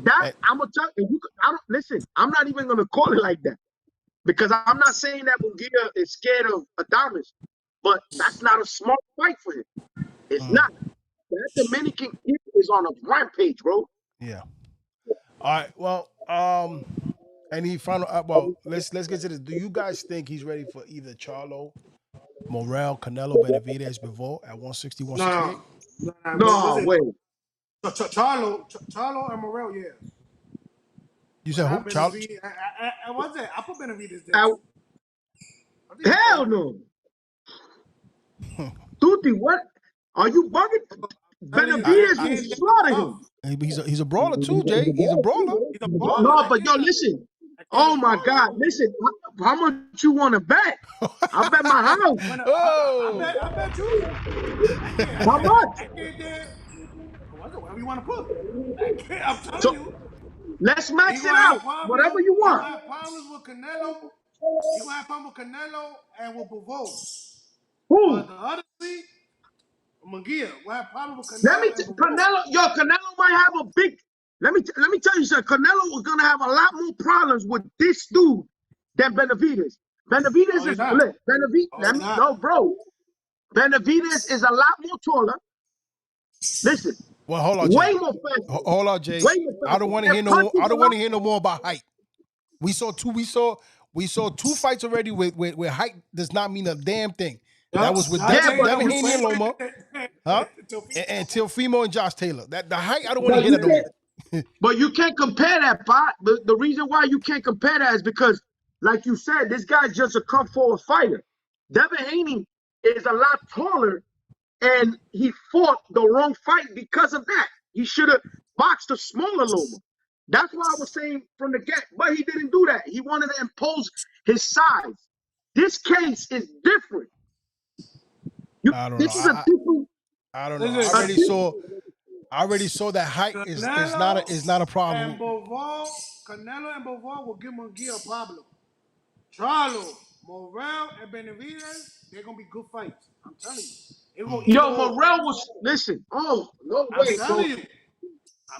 That I'm gonna tell you, listen, I'm not even gonna call it like that. Because I'm not saying that Mungia is scared of Adames, but that's not a smart fight for him. It's not. That Dominican kid is on a rampage, bro. Yeah. All right. Well, any final? Well, let's get to this. Do you guys think he's ready for either Charlo, Morrell, Canelo, Benavidez, Bivol at 160, 168? No, wait. Charlo and Morrell, yeah. You said who? Charlo? I was it? I put Benavidez there. Hell no. Tutti, what? Are you bugging? Benavidez will slaughter him. He's a brawler too, Jay. He's a brawler. No, but yo, listen. Oh my God, listen. How much you want to bet? I bet my house. I bet you. How much? Whatever you want to put. I'm telling you. Let's max it out. Whatever you want. He gonna have problems with Canelo. He gonna have problems with Canelo and with Bivol. Who? But the other three, Mungia will have problems with Canelo. Canelo might have a big. Let me tell you something. Canelo was gonna have a lot more problems with this dude than Benavidez. Benavidez is Benavidez. No, bro. Benavidez is a lot more taller. Listen. Well, hold on, Jay. Way more faster. Hold on, Jay. I don't want to hear no more about height. We saw two fights already with height does not mean a damn thing. That was with Devin Haney and Loma, and Teofimo and Josh Taylor. That the height, I don't want to hear that no more. But you can't compare that, Pot. The reason why you can't compare that is because, like you said, this guy's just a come forward fighter. Devin Haney is a lot taller, and he fought the wrong fight because of that. He should have boxed a smaller Loma. That's why I was saying from the get, but he didn't do that. He wanted to impose his size. This case is different. I don't know. I already saw that height is not a problem. And Canelo and Bivol will give Mungia a problem. Charlo, Morrell, and Benavidez, they're gonna be good fights. I'm telling you. Yo, Morrell was listen. Oh no way, bro.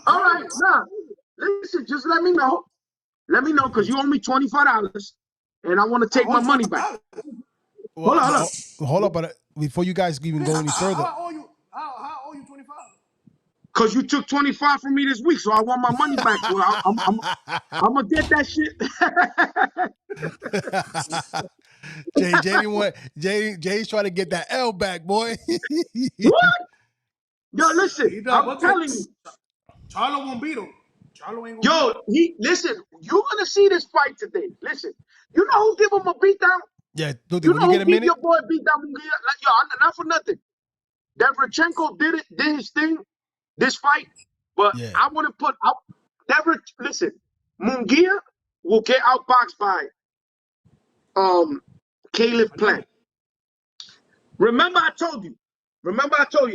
All right, nah. Listen, just let me know. Let me know because you owe me $25, and I want to take my money back. Well, hold up, but before you guys even go any further, how owe you 25? Because you took 25 from me this week, so I want my money back. So I'm gonna get that shit. Jay's trying to get that L back, boy. What? Yo, listen, I'm telling you, Charlo won't beat him. Charlo ain't gonna listen, you're gonna see this fight today. Listen, you know who give him a beatdown? Yeah, dude, you know who give your boy beat down Mungia? Like, yo, not for nothing. Derevyachenko did his thing, this fight, but I want to put out. Listen, Mungia will get outboxed by Caleb Plant. Remember I told you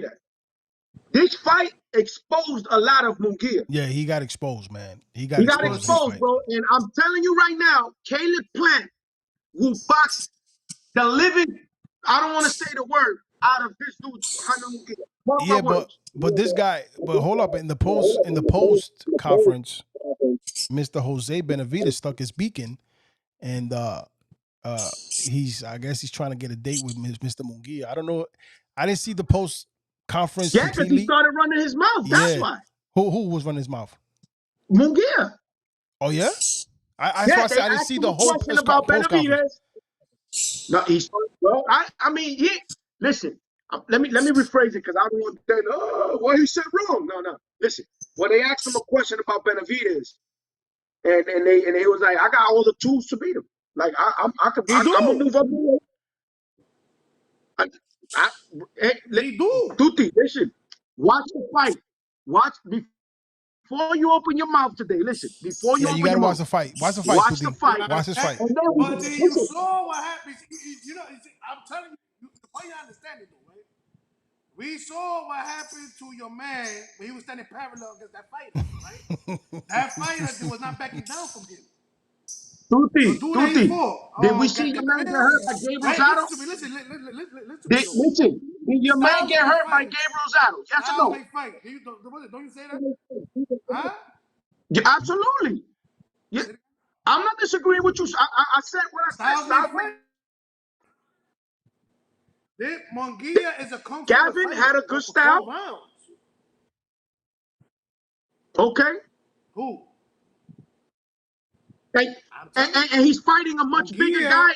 that. This fight exposed a lot of Mungia. Yeah, he got exposed, man. He got exposed, bro. And I'm telling you right now, Caleb Plant will box the living, I don't want to say the word, out of this dude's Mungia. Yeah, but this guy, but hold up, in the post conference, Mr. Jose Benavidez stuck his beacon, and I guess he's trying to get a date with Mr. Mungia. I don't know. I didn't see the post conference. Yeah, because he started running his mouth. That's why. Who was running his mouth? Mungia. Oh yeah. I didn't see the whole post conference. No, listen. Let me rephrase it because I don't want that. Well, he said wrong. No. Listen, when they asked him a question about Benavidez, and he was like, I got all the tools to beat him. Like I'm gonna move up. Tutti, listen. Watch the fight. Watch before you open your mouth today, listen, before you Yeah, you open gotta your watch mouth, the fight. Watch the fight, watch the Tuti. fight. Watch this fight. And then But then you listen, saw what happened. You know, I'm telling you, the point you understand it though, right? We saw what happened to your man when he was standing parallel against that fighter, right? That fighter was not backing down from him. The dude that he Tuti, fought, did we see your man get hurt by Gabe right? Rosado? Listen to me. Listen to me though. Listen, did your man Styles get may hurt by fight. Gabe Rosado? Yes or Styles no? may fight. Don't you say that? Huh? Yeah, absolutely. Yeah, I'm not disagreeing with you. I said what I said. Styles may Styles fight. Mungia is a comfortable Gavin fighter. had a good For style. 12 rounds. Okay. Who? And, I'm telling you. and he's fighting a much bigger Mungia. guy.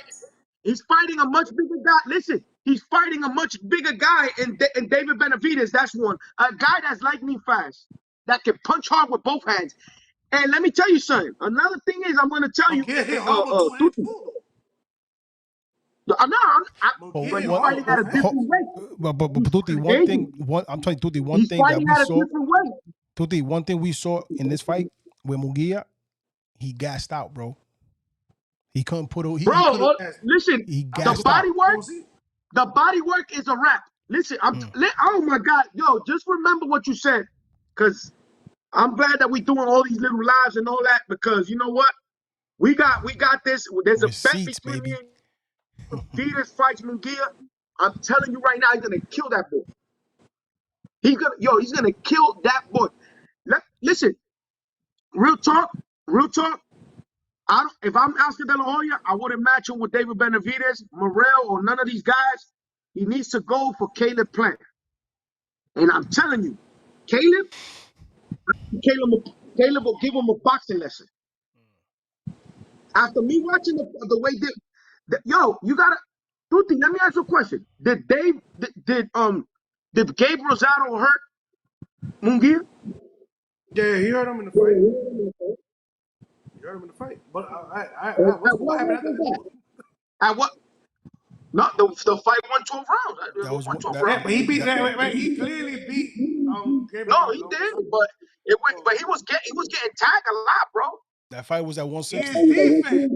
He's fighting a much bigger guy. Listen, he's fighting a much bigger guy in David Benavidez. That's one. A guy that's lightning fast, that can punch hard with both hands. And let me tell you something. Another thing is, I'm going to tell you, Mungia hit hard with 2 hands too. but he's fighting at a different weight. But Tuti, one thing, I'm telling you, Tuti, one He's thing that fighting we at a saw, different weight. Tuti, one thing we saw in this fight with Mungia, he gassed out, bro. He couldn't put a Listen, he the gassed body out. work, the body work is a wrap. Listen, oh my God, yo, just remember what you said, because I'm glad that we're doing all these little lives and all that, because you know what? We got this. There's Receipts, a bet between baby. me and Venus fights Mungia. I'm telling you right now, he's gonna kill that boy. He's gonna kill that boy. Listen, real talk. If I'm Oscar De La Hoya, I wouldn't match him with David Benavidez, Morrell, or none of these guys. He needs to go for Caleb Plant. And I'm telling you, Caleb will give him a boxing lesson. After me watching the way yo, you gotta, Tuti, let me ask you a question. Did Gabe Rosado hurt Mungia? Yeah, he hurt him in the fight. He hurt him in the fight. But what happened after that? At what? No, the fight won 12 rounds. That was won 12 that, rounds. But he beat he clearly beat No, he did, but he was getting tagged a lot, bro. that fight was at 160. His defense.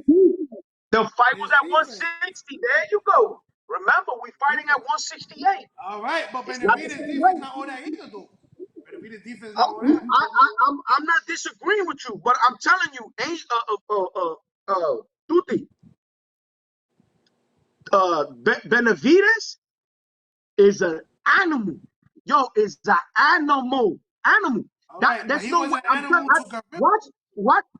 The fight was at 160. There you go. Remember, we fighting at 168. All right, but Benavidez' defense not all that either, though. Benavidez' defense not all that. I'm not disagreeing with you, but I'm telling you, Tuti, Benavidez is an animal. Yo, is an animal. That's no way.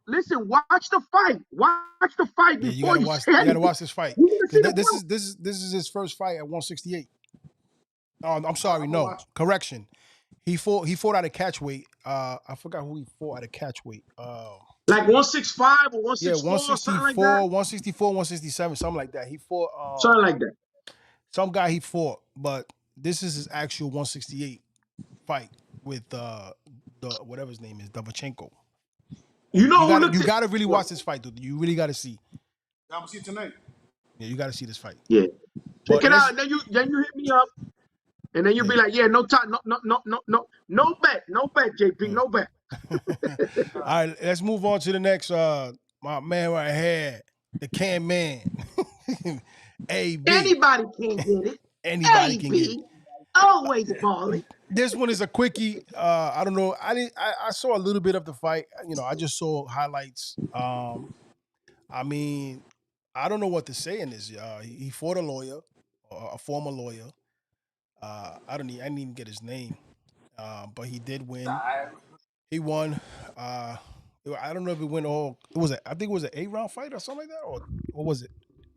Listen, watch the fight. Watch the fight before you gotta watch this fight. This is his first fight at 168. I'm sorry, no. Correction. He fought out of catch weight. I forgot who he fought out of catch weight. Like 165 or 164, yeah, 164, something like that. 164, 167, something like that. He fought something like that. Some guy he fought, but this is his actual 168 fight with the whatever his name is, DEREVYANCHENKO. You gotta really watch this fight, dude. You really gotta see. I'm gonna see it tonight. Yeah, you gotta see this fight. Yeah. Check it out, and then you hit me up. And then you'll be like, yeah, no bet, JP, no bet. All right, let's move on to the next, my man right here, the can man. AB. Anybody can get it. Anybody can get it. Always balling. This one is a quickie. I don't know. I saw a little bit of the fight. You know, I just saw highlights. I mean, I don't know what to say in this. He fought a lawyer, a former lawyer. I didn't even get his name, but he did win. He won. I don't know if it went all. I think it was an 8-round fight or something like that, or what was it?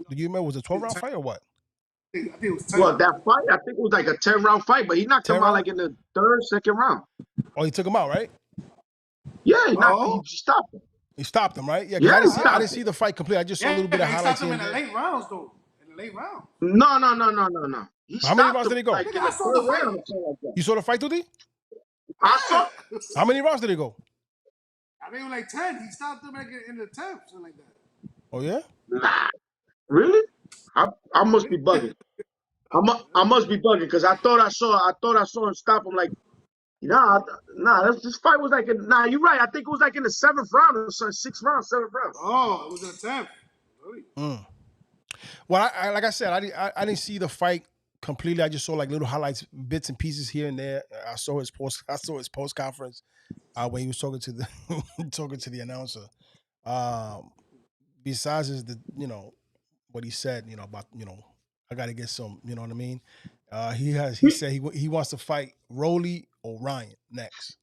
Do you remember? Was it a 12-round fight or what? I think it was 10. Well, that fight, I think it was like a 10-round fight, but he knocked him out like in the second round. Oh, he took him out, right? Yeah, he stopped him. He stopped him, right? Yeah, yeah, I didn't see the fight complete. I just saw a little bit of highlights. He stopped him in the late rounds, though. In the late rounds. No. How many rounds did he go? Like I saw the fight. You saw the fight, Tuti? I saw. How many rounds did he go? I think it was like 10. He stopped him like in the 10th, something like that. Oh yeah? Nah, really? I must be bugging. I must be bugging because I thought I saw him stop him like Nah, this fight was like nah, you're right. I think it was like in the 7th round or so, 6th round, 7th round. Oh, it was an attempt. Really? Well, I like I said, I didn't see the fight completely. I just saw like little highlights, bits and pieces here and there. I saw his post conference when he was talking to the talking to the announcer. Besides is the what he said, about I got to get some, you know what I mean. He said he wants to fight Rolly or Ryan next.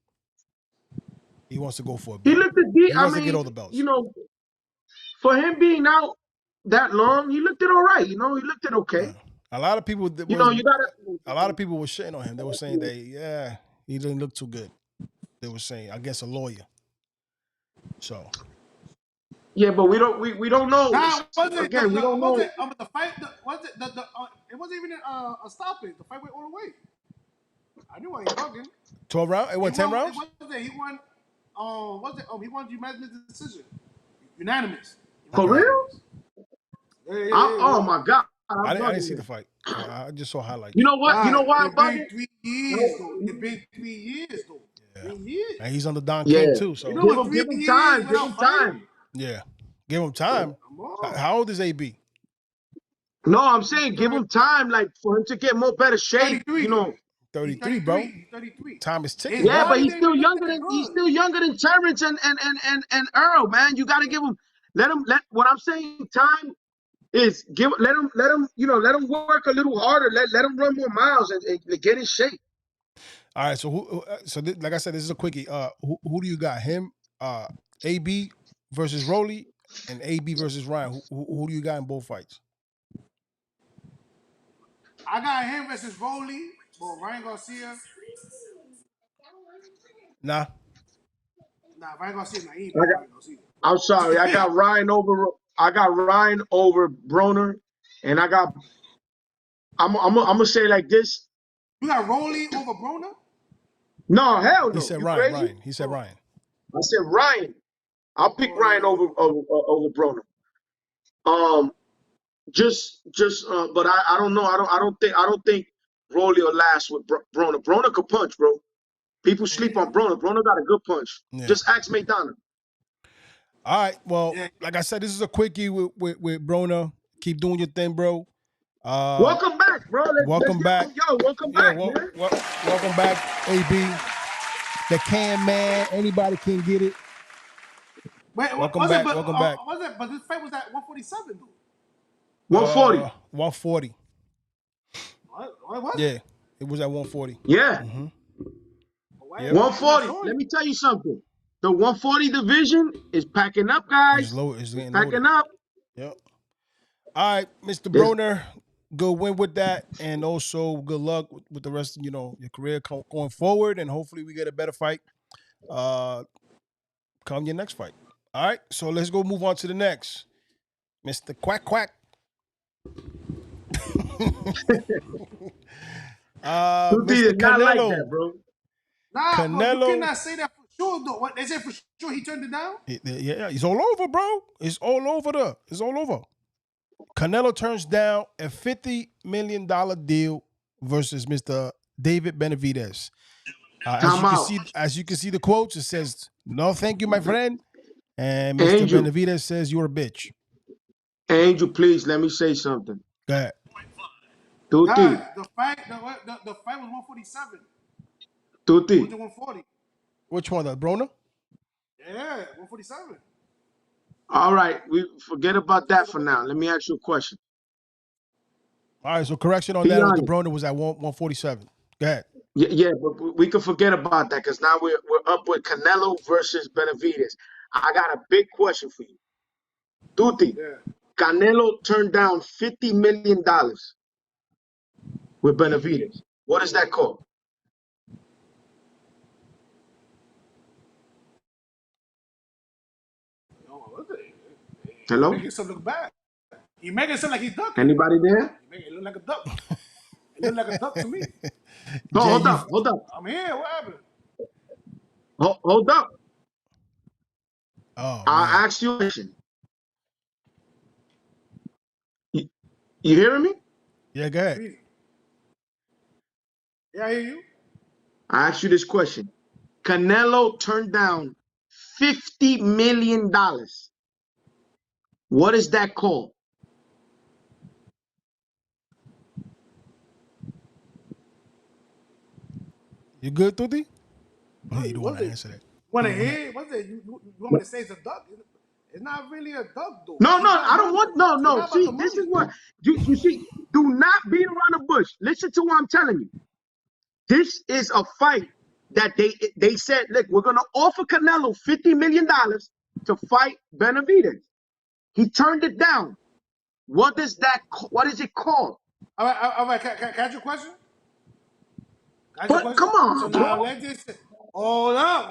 He wants to go for a He belt. looked at D. He I wants to get mean, all the belts. For him being out that long, he looked it all right. He looked it okay. A lot of people You gotta. a lot of people were shitting on him. They were saying that he didn't look too good. They were saying against a lawyer. So Yeah, but we don't know. Nah, was it Again, we don't know. the fight? It wasn't even a stoppage. The fight went all the way. I knew why he bugging. 12 rounds. It went 10 He rounds. won. He won unanimous decision. Unanimous. For real? Yeah. Oh my God! I didn't see the fight. I just saw highlights. You know what? You know why I'm It's been bugging? 3 years though. It's been 3 years though. Yeah. 3 years. And he's on the Don Yeah. King too. So You know what? Give him 3 time. years Give him without fighting? time. yeah, give him time. Come on. How old is AB? No, I'm saying give him time, like for him to get more better shape. 33. 33, bro. He's 33. Time is ticking, His Yeah, bro. but body he's didn't still even look younger that than Terrence and Earl, man. You got to give him. Let what I'm saying. Time is let him let him work a little harder. Let him run more miles and get in shape. All right. So like I said, this is a quickie. Who do you got? Him, AB versus Rolly, and AB versus Ryan. Who do you got in both fights? I got him versus Rolly, but Ryan Garcia. Nah. Nah, Ryan Garcia, nah, he ain't I beat got, Ryan Garcia. I'm sorry. I got Ryan over Broner, and I'm gonna say like this. You got Rolly over Broner? No, hell He no. said You Ryan. crazy? He said Ryan. I said Ryan. I'll pick Ryan over Broner. But I don't know. I don't think Rolly will last with Broner. Broner could punch, bro. People sleep on Broner. Broner got a good punch. Yeah. Just ask Maidana. All right. Well, Yeah. like I said, this is a quickie with Broner. Keep doing your thing, bro. Welcome back, bro. Welcome back. Welcome back, man. Welcome back, AB. The Can Man. Anybody can get it. Wait, Welcome back. But this fight was at 147, though. 140. 140. What? Yeah, it was at 140. Yeah. Mm-hmm. Yep. 140. Let me tell you something. The 140 division is packing up, guys. It's getting packing loaded. up. Yep. All right, Mr. Broner, good win with that, and also good luck with the rest of your career going forward, and hopefully we get a better fight. Come your next fight. All right, so let's go move on to the next, Mr. Quack Quack. Mr. Not like Canelo. that, bro. Nah, Canelo. bro, you cannot say that for sure, though. What they said for sure, he turned it down. Yeah, he's all over, bro. It's all over It's all over. Canelo turns down a $50 million deal versus Mr. David Benavidez. As you can see the quotes, it says, "No, thank you, my friend." And Mr. Angel. Benavidez says, "You're a bitch." Angel, please let me say something. Go ahead. Tuti. The fight was 147. Tuti. 140. Which one? The Broner? Yeah, 147. All right, we forget about that for now. Let me ask you a question. All right, so correction on that. The Broner was at 147. Go ahead. Yeah, but we can forget about that because now we're up with Canelo versus Benavidez. I got a big question for you. Tuti, Canelo turned down $50 million with Benavidez. What is that called? Hello? He making something look bad. He making it sound like he's ducking. Anybody there? He making it look like a duck. It look like a duck to me. No, hold up. I'm here. What happened? Hold up. Oh, I'll ask you a question. You hearing me? Yeah, go ahead. Yeah, I hear you. I ask you this question. Canelo turned down $50 million. What is that called? You good, Tuti? No, You don't want to answer that. Want to You don't wanna- hear? What's it? You want me to say it's a duck? It's not really a duck, though. No, It's I not don't money. want, It's no. not about the See, this money. is what, you see, do not beat around the bush. Listen to what I'm telling you. This is a fight that they said, look, we're going to offer Canelo $50 million to fight Benavidez. He turned it down. What is it called? All right. Can I ask you a question? But come on, So bro. now let's just hold up.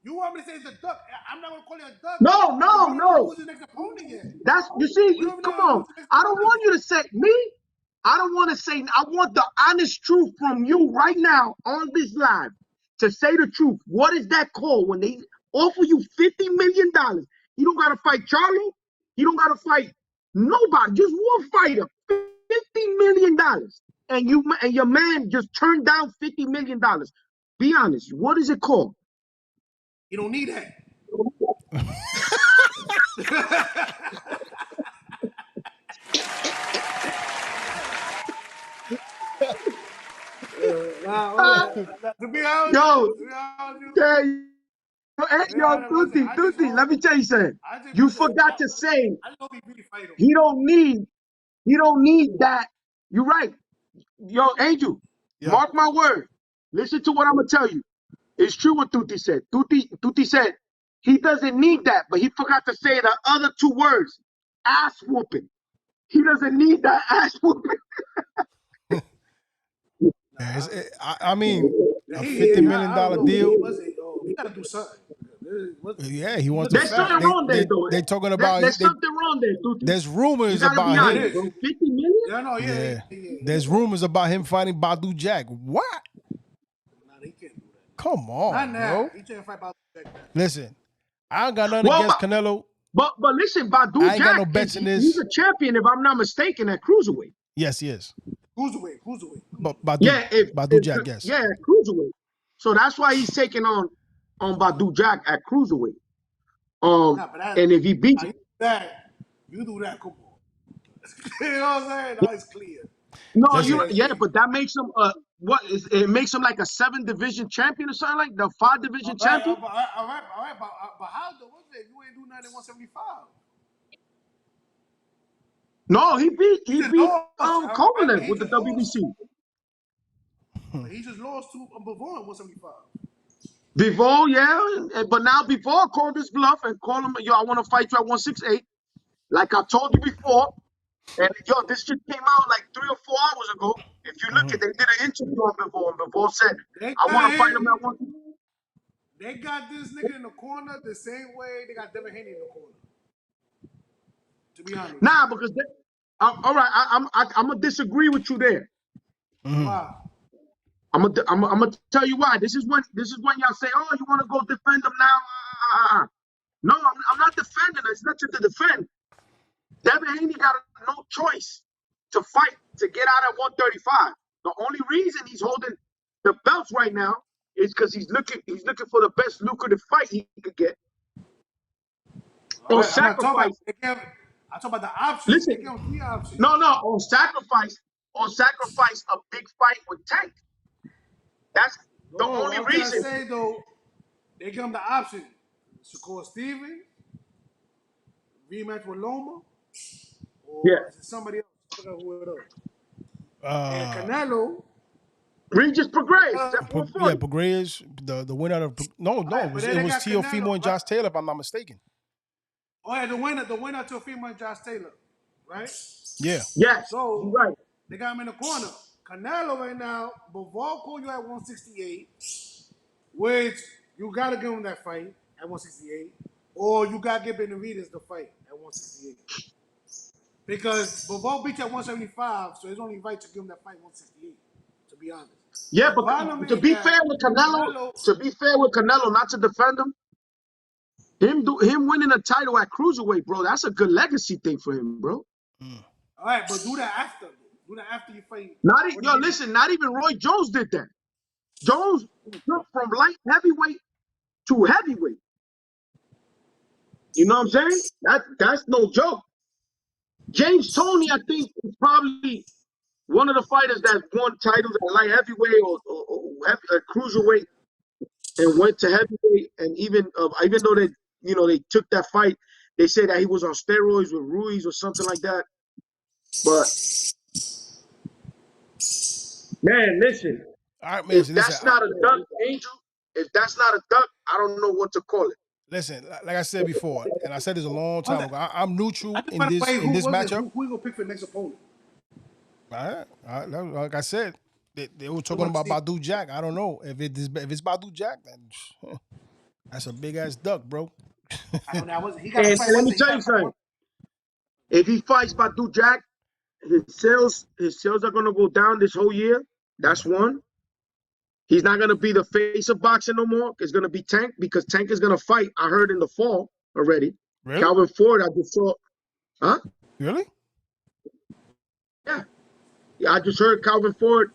You want me to say it's a duck? I'm not gonna call it a duck No, because we don't know no. who's the next opponent yet. That's, you see, We don't even come know on. who's the next I don't opponent want yet. you to say me. I don't want to say, I want the honest truth from you right now on this live to say the truth. What is that called when they offer you $50 million? You don't got to fight Charlie. You don't got to fight nobody. Just one fighter. $50 million. And your man just turned down $50 million. Be honest. What is it called? You don't need that. To be honest Yo, with you, Tutti, let me tell you something. You forgot to say I just hope he really fight him. he don't need that. You're right. Yo, Angel, Yeah. mark my word. Listen to what I'm gonna tell you. It's true what Tutti said. Tutti said he doesn't need that, but he forgot to say the other two words. Ass whooping. He doesn't need that ass whooping. Yeah, I mean, a $50 million deal. He got to do something. Yeah, he wants to There's fight. something wrong there, though. They talking about There's something wrong there, Tutti. there's You rumors gotta be about honest, him. bro. 50 million? Yeah, no, Yeah. There's rumors about him fighting Badu Jack. What? Nah, he can't do that. Come on, Not bro. now. He can't fight about that. Listen, I ain't got nothing against Canelo. But listen, I Badu ain't got no Jack bets in he's this. a champion, if I'm not mistaken, at cruiserweight. Yes, he is. Cruiserweight. But Badu, Yeah, Badu Jack, yes. Yeah, at cruiserweight. So that's why he's taking on Badu Jack at cruiserweight. And if he beats, You do that, come on. You know what I'm saying? Now it's clear. no, Listen, but that makes him it makes him like a 7-division champion or something, like the 5-division champion. All right. But how the what's that? You ain't do nothing at 175. No, he beat lost. Kovalev with the WBC. He just lost to Bavon at 175. Bivol, yeah, but now Bivol called his bluff and called him, yo, I want to fight you at 168. Like I told you before. And yo, this shit came out like 3 or 4 hours ago. If you look at, they did an interview on Bivol, and Bivol said, I want to fight him at 168. They got this nigga in the corner the same way they got Devin Haney in the corner. To be honest. Nah, because all right, I'm gonna disagree with you there. Wow. I'm gonna tell you why. This is when y'all say, oh, you want to go defend him now? No, I'm not defending. It's nothing to defend. Devin Haney got no choice to fight to get out at 135. The only reason he's holding the belts right now is because he's looking for the best lucrative fight he could get. On sacrifice. I'm talking about the options. Listen, they give him 3 options. No, on sacrifice, a big fight with Tank. That's the only reason. I'm say though, they give him the option. Shakur Stevens, rematch with Loma, or is it somebody else? I forgot who it is. And Canelo. Regis Prograis. Yeah, Prograis, the winner of it was Teofimo and Josh Taylor, if I'm not mistaken. Oh yeah, the winner Teofimo and Josh Taylor, right? Yeah. Yes. So right. They got him in the corner. Canelo right now, Bivol called you at 168, which you gotta give him that fight at 168, or you gotta give Benavidez the fight at 168. Because Bivol beat you at 175, so it's only right to give him that fight at 168. To be honest. Yeah, but to be fair with Canelo, not to defend him, him winning a title at cruiserweight, bro, that's a good legacy thing for him, bro. All right, but do that after. Do that after you fight. Not even Roy Jones did that. Jones jumped from light heavyweight to heavyweight. You know what I'm saying? That's no joke. James Toney, I think, is probably one of the fighters that won titles at light heavyweight or cruiserweight and went to heavyweight. And even though they took that fight, they say that he was on steroids with Ruiz or something like that. But man, listen, All right, man. if that's not a duck, Angel, if that's not a duck, I don't know what to call it. Listen, like I said before, and I said this a long time ago, I'm neutral I just in wanna this wait, in this Who matchup. you gonna pick for the next opponent? All right, like I said, they were talking about Badu Jack. I don't know if it's Badu Jack, then that's a big ass duck, bro. I don't know. He got And let me tell you something. If he fights Badu Jack, his sales are gonna go down this whole year. That's one. He's not gonna be the face of boxing no more. It's gonna be Tank, because Tank is gonna fight. I heard in the fall already. Really? Calvin Ford, I just saw. Huh? Really? Yeah. I just heard Calvin Ford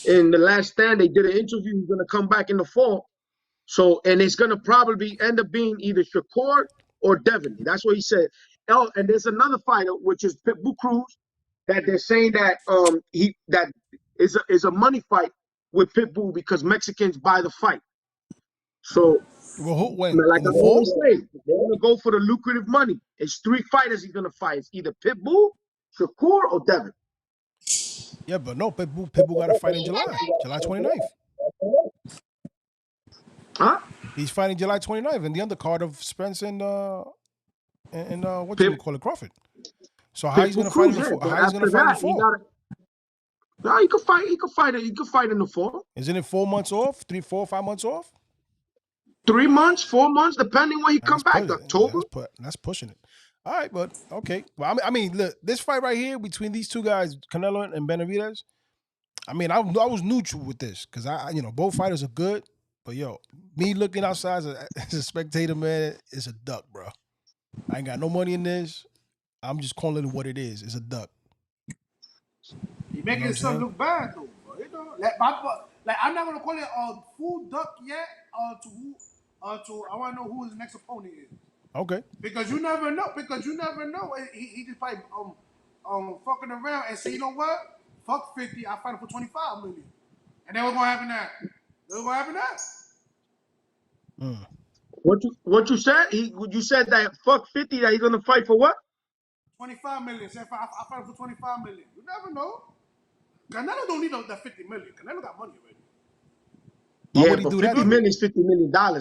in The Last Stand. They did an interview. He's gonna come back in the fall. So, and it's gonna probably end up being either Shakur or Devin. That's what he said. Oh, and there's another fighter, which is Pitbull Cruz, that they're saying that that is a money fight with Pitbull because Mexicans buy the fight. So, well, when like in the I fall? always say, they're gonna go for the lucrative money. It's 3 fighters he's gonna fight. It's either Pitbull, Shakur, or Devin. Yeah, but no, Pitbull got a fight in July 29th. Huh? He's fighting July 29th in the undercard of Spence and what do you call it, Crawford. So how he's gonna fight in the fall? How he's gonna fight in the fall? No, he could fight. He could fight in the fall. Isn't it 4 months off? 3, 4, 5 months off? 3 months, 4 months, depending when he come back. October. That's pushing it. All right, but okay. Well, I mean, look, this fight right here between these two guys, Canelo and Benavidez. I mean, I was neutral with this because both fighters are good, but me looking outside as a spectator, man, it's a duck, bro. I ain't got no money in this. I'm just calling it what it is. It's a duck. He making himself look bad though, bro. You know, like I'm not gonna call it a full duck yet. I want to know who his next opponent is. Okay. Because you never know. He just probably fucking around and say, you know what? Fuck 50. I fight him for 25 million. And then what's gonna happen now? What you said? You said that fuck 50 that he's gonna fight for what? 25 million. Say I fight him for 25 million. You never know. Canelo don't need that 50 million. Canelo got money already. Yeah, but 50 million is $50 million. All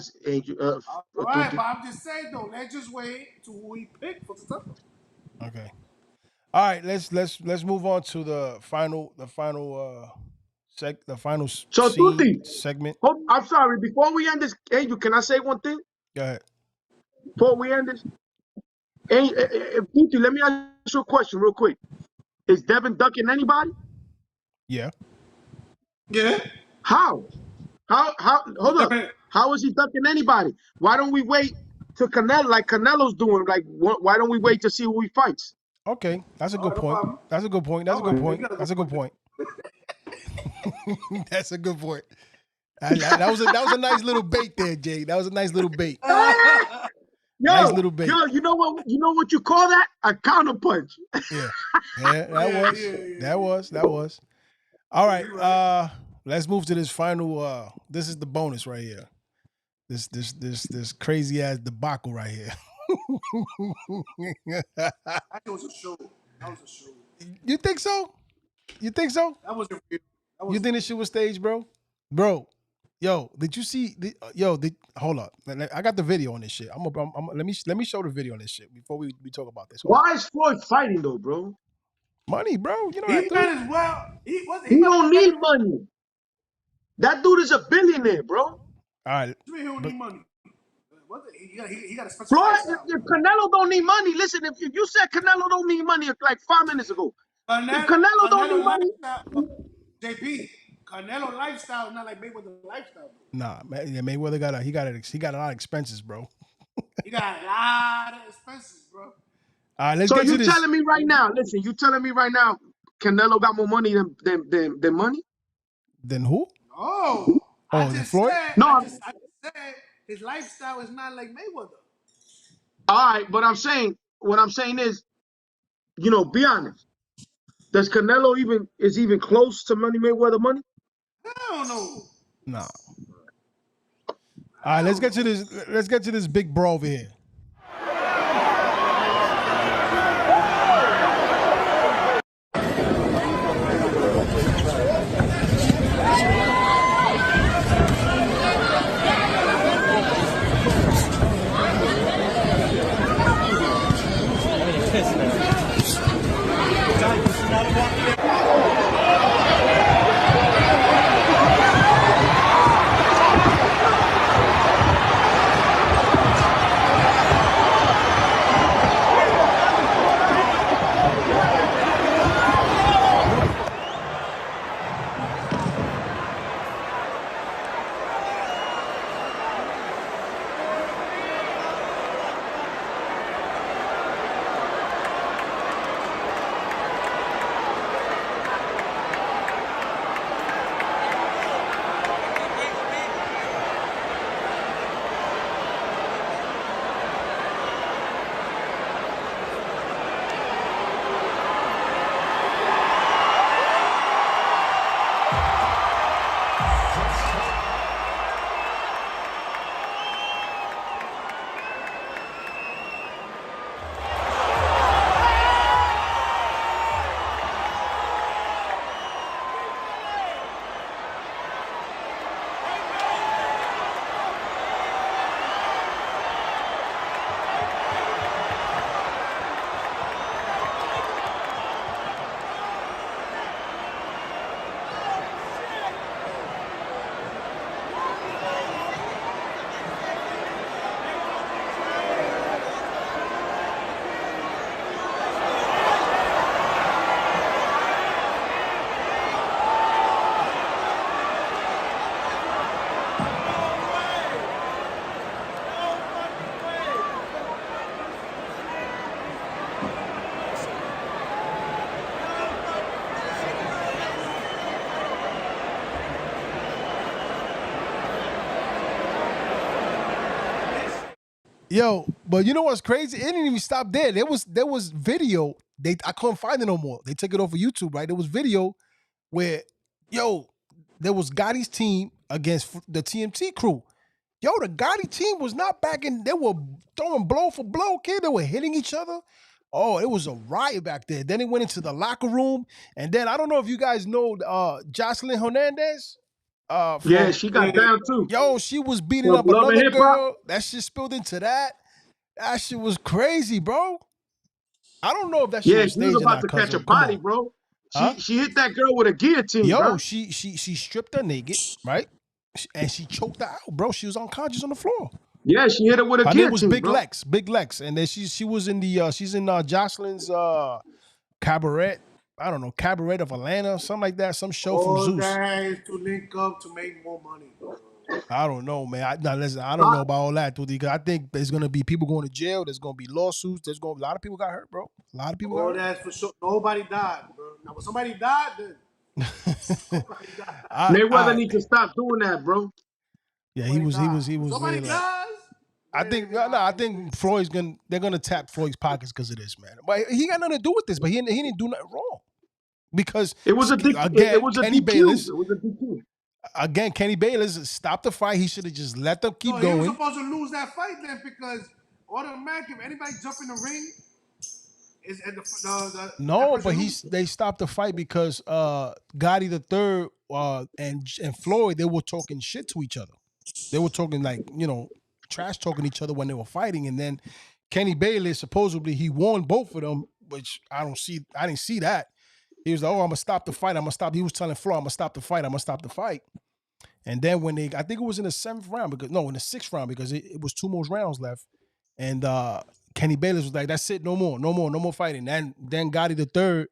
right, but I'm just saying though, let's just wait to who he picked for stuff. Okay. All right, let's move on to the final segment. I'm sorry. Before we end this, Angel, can I say one thing? Go ahead. Before we end this, Tuti, let me ask you a question real quick. Is Devin ducking anybody? Yeah. Yeah. How? Hold up. How is he ducking anybody? Why don't we wait till Canelo, like Canelo's doing? Like, why don't we wait to see who he fights? Okay, that's a good point. That's a good point. That's a good point. That's a good point. That's a good point. That was a nice little bait there, Jay. That was a nice little bait. Nice little bait. Yo, you know what you call that? A counter punch. Yeah, that was. All right, let's move to this final. This is the bonus right here. This crazy ass debacle right here. That was a show. You think so? That was a real. You think this shit was staged, bro? Bro, yo, did you see? Hold up. I got the video on this shit. Let me show the video on this shit before we talk about this. Why is Floyd fighting though, bro? Money, bro. You know he might as well. He don't need money. That dude is a billionaire, bro. All right. He don't need money. He got a special Floyd, lifestyle. if Canelo don't need money, listen, if you said Canelo don't need money like 5 minutes ago, if Canelo don't need money, JP, Canelo lifestyle is not like Mayweather lifestyle. Nah, man, yeah, Mayweather got a lot of expenses, bro. He got a lot of expenses, bro. All right, let's so get to this. You telling me right now? Listen, you telling me right now, Canelo got more money than money? Than who? Oh, Oh, the Floyd? No, I just said his lifestyle is not like Mayweather. all right, but what I'm saying is, be honest. Does Canelo even close to Money Mayweather money? Hell no. Nah. All right, let's Hell get to no. this. Let's get to this big brawl over here. Yo, but you know what's crazy? It didn't even stop there. There was video. I couldn't find it no more. They took it off of YouTube, right? There was video where, there was Gotti's team against the TMT crew. Yo, the Gotti team was not backing. They were throwing blow for blow, kid. They were hitting each other. Oh, it was a riot back there. Then they went into the locker room, and then I don't know if you guys know Jocelyn Hernandez. Yeah, she got down too. Yo, she was beating From up Love and another Hip Hop? girl. That shit spilled into that. That shit was crazy, bro. I don't know if that shit Yeah, was she was staged or about not, to catch a cousin. Come body, on. bro. Huh? She hit that girl with a guillotine, Yo, bro. she stripped her naked, right? And she choked her out, bro. She was unconscious on the floor. Yeah, she hit her with a Her guillotine, name was Big bro. Lex, Big Lex, and then she was in the she's in Jocelyn's cabaret. I don't know, Cabaret of Atlanta, something like that. Some show from All Zeus. that is to link up to make more money. I don't know, man. Listen, I don't know about all that, dude. Because I think there's gonna be people going to jail. There's gonna be lawsuits. There's gonna be a lot of people got hurt, bro. A lot of people All got hurt. that's for sure. Nobody died, bro. Now, when somebody died, then somebody died. Mayweather needs to stop doing that, bro. Yeah, he was. Somebody Like, dies. I think they're gonna tap Floyd's pockets because of this, man. But he got nothing to do with this. But he didn't do nothing wrong because It was a Kenny DQ. Bayless. It was a DQ. Again, Kenny Bayless stopped the fight. He should have just let them keep He going. was supposed to lose that fight then because automatically, if anybody jump in the ring, is at No, but they stopped the fight because Gotti the third and Floyd, they were talking shit to each other. They were talking like, trash talking each other when they were fighting. And then Kenny Bayless, supposedly he won both of them, which I didn't see that. He was like, oh, I'm gonna stop the fight. I'm gonna stop. He was telling Floyd, I'm gonna stop the fight. I'm gonna stop the fight. And then when I think it was in the 7th round in the 6th round because it was 2 more rounds left. And Kenny Bayless was like, that's it, no more fighting. And then Gotti the third,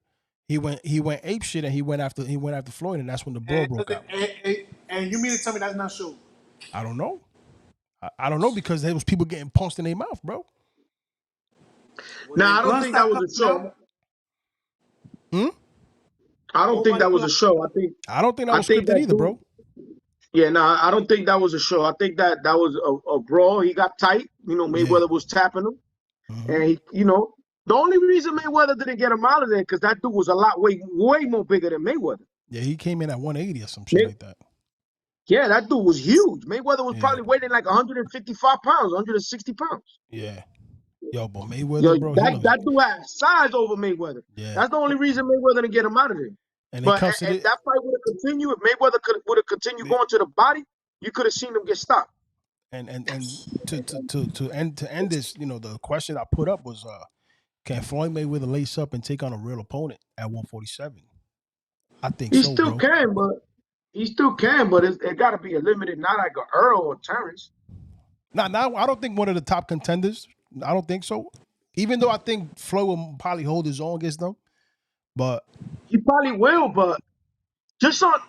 he went ape shit and he went after Floyd, and that's when the brawl broke out. And you mean to tell me that's not true? I don't know. I don't know because there was people getting punched in their mouth, bro. Nah, I don't think that was a show. I don't think that was a show. I don't think that was scripted either, bro. Yeah, no, I don't think that was a show. I think that was a brawl. He got tight. You know, Yeah. Mayweather was tapping him, and he, you know, the only reason Mayweather didn't get him out of there because that dude was a lot way more bigger than Mayweather. Yeah, he came in at 180 or some shit like that. Yeah, that dude was huge. Mayweather was Yeah. probably weighing like 155 pounds, 160 pounds. Yeah. Yo, but Mayweather, Yo, bro, that dude had size over Mayweather. Yeah. That's the only reason Mayweather didn't get him out of there. And But if that fight would have continued, if Mayweather would have continued going to the body, you could have seen him get stopped. And to end this, you know, the question I put up was, can Floyd Mayweather lace up and take on a real opponent at 147? I think He so, still bro. can, but it got to be a limited, not like an Earl or Terrence. Now I don't think one of the top contenders. I don't think so. Even though I think Floyd will probably hold his own against them, but he probably will. But just on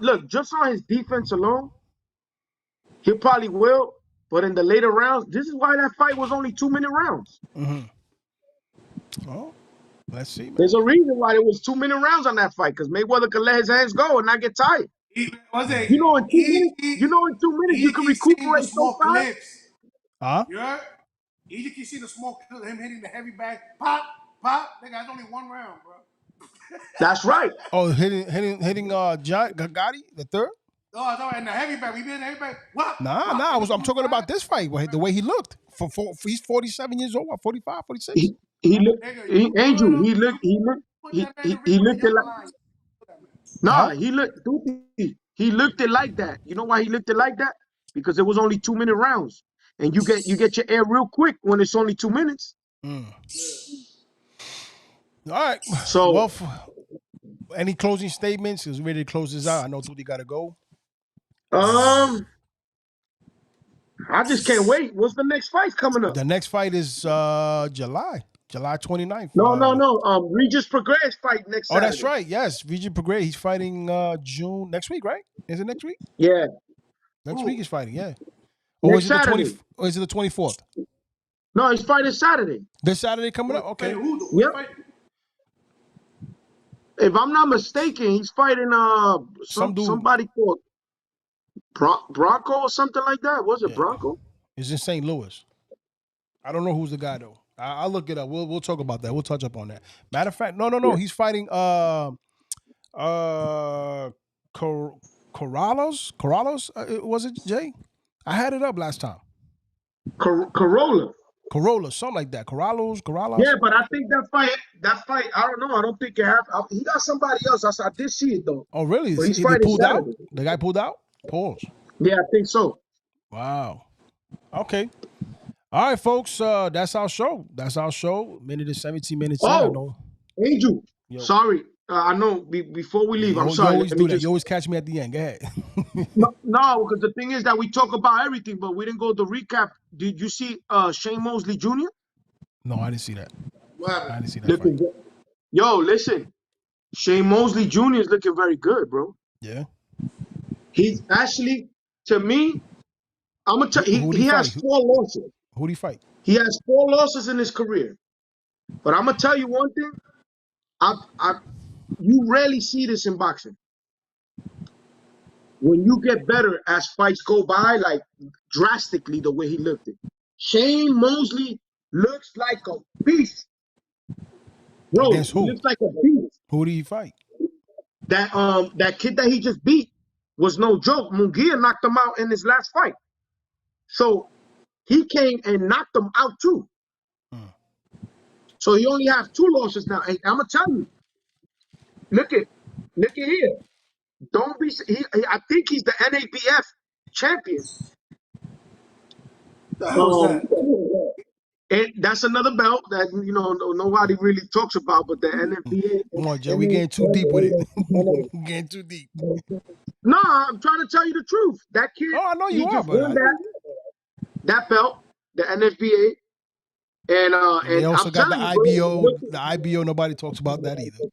his defense alone, he probably will. But in the later rounds, this is why that fight was only 2-minute rounds. Oh, let's see, man. There's a reason why there was 2-minute rounds on that fight, because Mayweather could let his hands go and not get tired. In 2 minutes, you can recuperate so fast. Huh? Yeah. You can see the smoke of him hitting the heavy bag. Pop, pop. Nigga, that's only 1 round, bro. That's right. Oh, hitting Gotti the third? Oh, it's all right. In the heavy bag. We been in the heavy bag. What? Nah. I'm talking about this fight. The way he looked. He's 47 years old. 45, 46. He looked like it like that. You know why he looked it like that? Because it was only 2-minute rounds, and you get your air real quick when it's only 2 minutes. All right. So, well, any closing statements? Because we're ready to close this out. I know Duty got to go. I just can't wait. What's the next fight coming up? The next fight is July 29th. No. Regis Prograis fight next Saturday. Oh, that's right. Yes, Regis Prograis. He's fighting June next week, right? Is it next week? Yeah. Next week he's fighting. Yeah. Or is it the 24th? No, he's fighting Saturday. This Saturday coming up. Okay. Yep. If I'm not mistaken, he's fighting somebody called Bronco or something like that. Was it Bronco? It's in St. Louis. I don't know who's the guy though. I'll look it up. We'll talk about that. We'll touch up on that. Matter of fact, no. Yeah. He's fighting Corrales. Was it Jay? I had it up last time. Corolla, something like that. Corrales. Yeah, but I think that fight, I don't know. I don't think it happened. He got somebody else. I did see it though. Oh, really? But he pulled out? The guy pulled out? Pause. Yeah, I think so. Wow. Okay. All right, folks. That's our show. Minute and 17 minutes. Oh, Angel. Yo. Sorry. I know. Before we leave, I'm sorry. You always do that. You always catch me at the end. Go ahead. No, because the thing is that we talk about everything, but we didn't go to recap. Did you see Shane Mosley Jr.? No, I didn't see that. I didn't see that fight. Yo, listen. Shane Mosley Jr. is looking very good, bro. Yeah. He's actually, to me, I'm gonna tell you, he has 4 losses. Who did he fight? He has 4 losses in his career. But I'm gonna tell you one thing. You rarely see this in boxing. When you get better as fights go by, like drastically the way he looked it. Shane Mosley looks like a beast. Bro, he looks like a beast. Who did he fight? That kid that he just beat was no joke. Mungia knocked him out in his last fight. So he came and knocked him out too. So he only has 2 losses now. And I'm gonna tell you, look at here. Don't be. I think he's the NABF champion. The hell is that? And that's another belt that nobody really talks about, but the NFBA. Come on, Joe. We getting too deep with it. We're getting too deep. No, I'm trying to tell you the truth. That kid. Oh, I know you are, but that belt, the NFBA, and they also I'm got the IBO. Bro, the IBO, nobody talks about that either.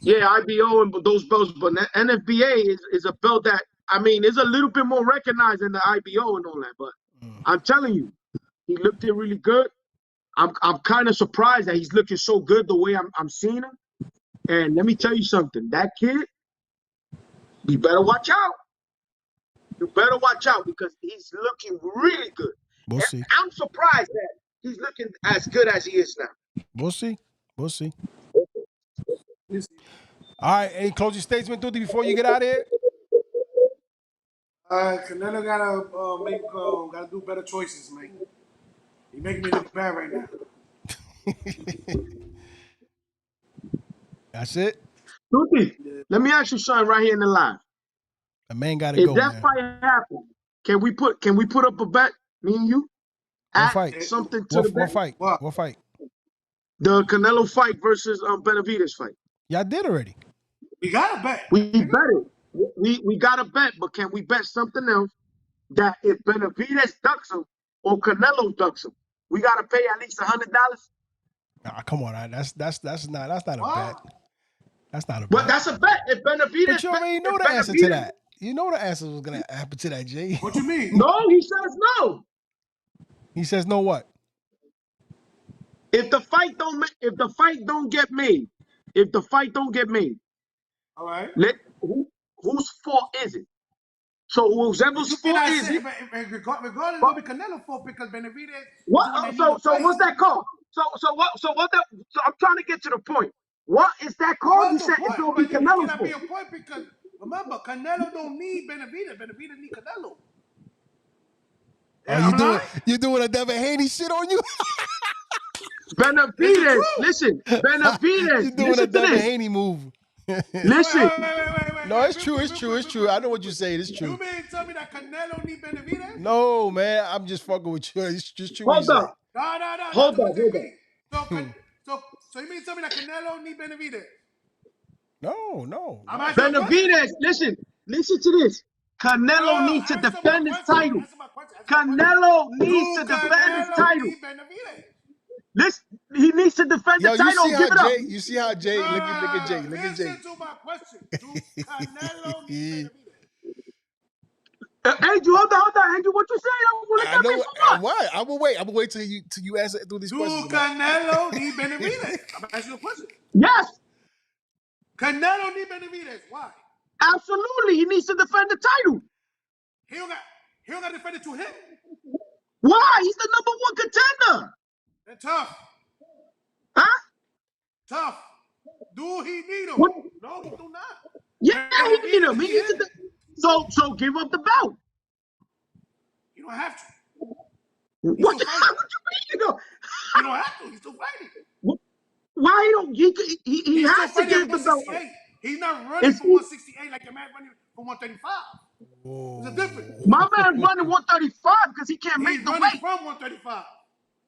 Yeah, IBO and those belts, but the NFBA is a belt that, I mean, is a little bit more recognized than the IBO and all that. But I'm telling you, he looked it really good. I'm kind of surprised that he's looking so good the way I'm seeing him. And let me tell you something, that kid, you better watch out. You better watch out because he's looking really good. We'll see. I'm surprised that he's looking as good as he is now. We'll see. We'll see. You see. All right. Any closing statement, Duty, before you get out of here? Canelo gotta do better choices, man. He making me look bad right now. That's it. Duty, let me ask you something right here in the live. The man got to If go, that man. fight happens, can we put up a bet, me and you? What fight? Something to the bet? What fight? What? What fight? The Canelo fight versus Benavidez fight. Y'all did already. We gotta bet. We bet it. We got to bet, but can we bet something else that if Benavidez ducks him or Canelo ducks him, we got to pay at least $100? Nah, come on. That's not a bet. That's not a bet. But that's a bet. If Benavidez, But you already know the answer to that. You know the answer was gonna happen to that, Jay. What you mean? No, he says no. He says no what? If the fight don't get made, All right. whose fault is it? So whoever's fault is it? Regardless, it'll be Canelo fault because Benavidez. What? So what's that called? So I'm trying to get to the point. What is that called? You said it's gonna be Canelo's Cannot be a fault. point because remember, Canelo don't need Benavidez. Benavidez need Canelo. Oh, you doing a Devin Haney shit on you? Benavidez, listen. Benavidez, You doing a listen to Devin this. Haney move? Listen. Wait. No, it's true. It's true. I know what you're saying. It's You true. mean tell me that Canelo need Benavidez? No, man. I'm just fucking with you. It's just true. Hold up. No. Hold that's up, what hold they mean. So you mean tell me that Canelo need Benavidez? No. I'm asking you a question. Benavidez, listen to this. Canelo needs to Answer defend my his question. title. Answer my question. Canelo needs to Do defend his Canelo title. need Benavidez? He needs to defend Yo, the title. Give it up. You see how Jay? Look at Jay. Look at Jay. Listen to my question. Do Canelo need Benavidez? Andrew, hold on. Andrew, what you say? I know why. I will wait till you answer through these Do questions. Canelo need Benavidez? I'm asking you a question. Yes, Canelo need Benavidez. Why? absolutely. He needs to defend the title. He don't got to defend it to him. Why? He's the #1 contender. They're tough. Huh? Tough. Do he need him? What? No, he do not. Yeah, he need him. He needs to. So give up the belt. You don't have to. What still you fighting. mean? You know, You don't have to. He's still fighting. why he don't? He He's has still to fighting give at the belt. 168. He's not running for 168 like your man running for 135. There's a difference. My man's running 135 because he can't He's make the running weight. from 135.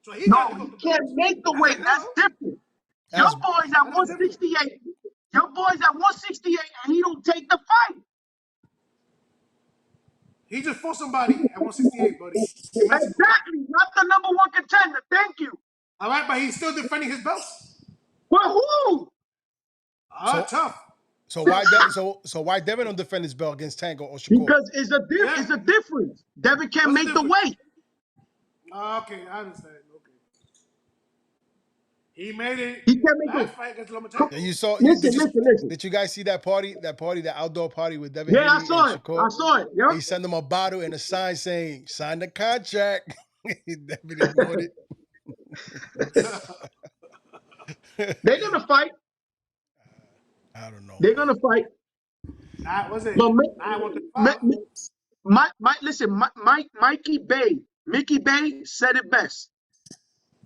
So he No, got to go he to can't make the weight. That's different. Your boy's at 168. Your boy's at 168, and he don't take the fight. He just fought somebody at 168, buddy. Exactly, not the #1 contender. Thank you. All right, but he's still defending his belt. But who? Tough. So why Devin don't defend his belt against Tango or Shakur? Because it's a difference. Devin can't What's make the the weight. Okay, I understand. Okay. He made it. He can't make last fight against Lomachenko. And you saw. Listen. Did you guys see that party? The outdoor party with Devin Yeah, I Haney saw and it. Shakur? I saw it. Yep. He sent them a bottle and a sign saying, "Sign the contract." Devin ignored it. They're gonna fight. I don't know. They're gonna fight. Was it? But listen, Mickey Bay said it best.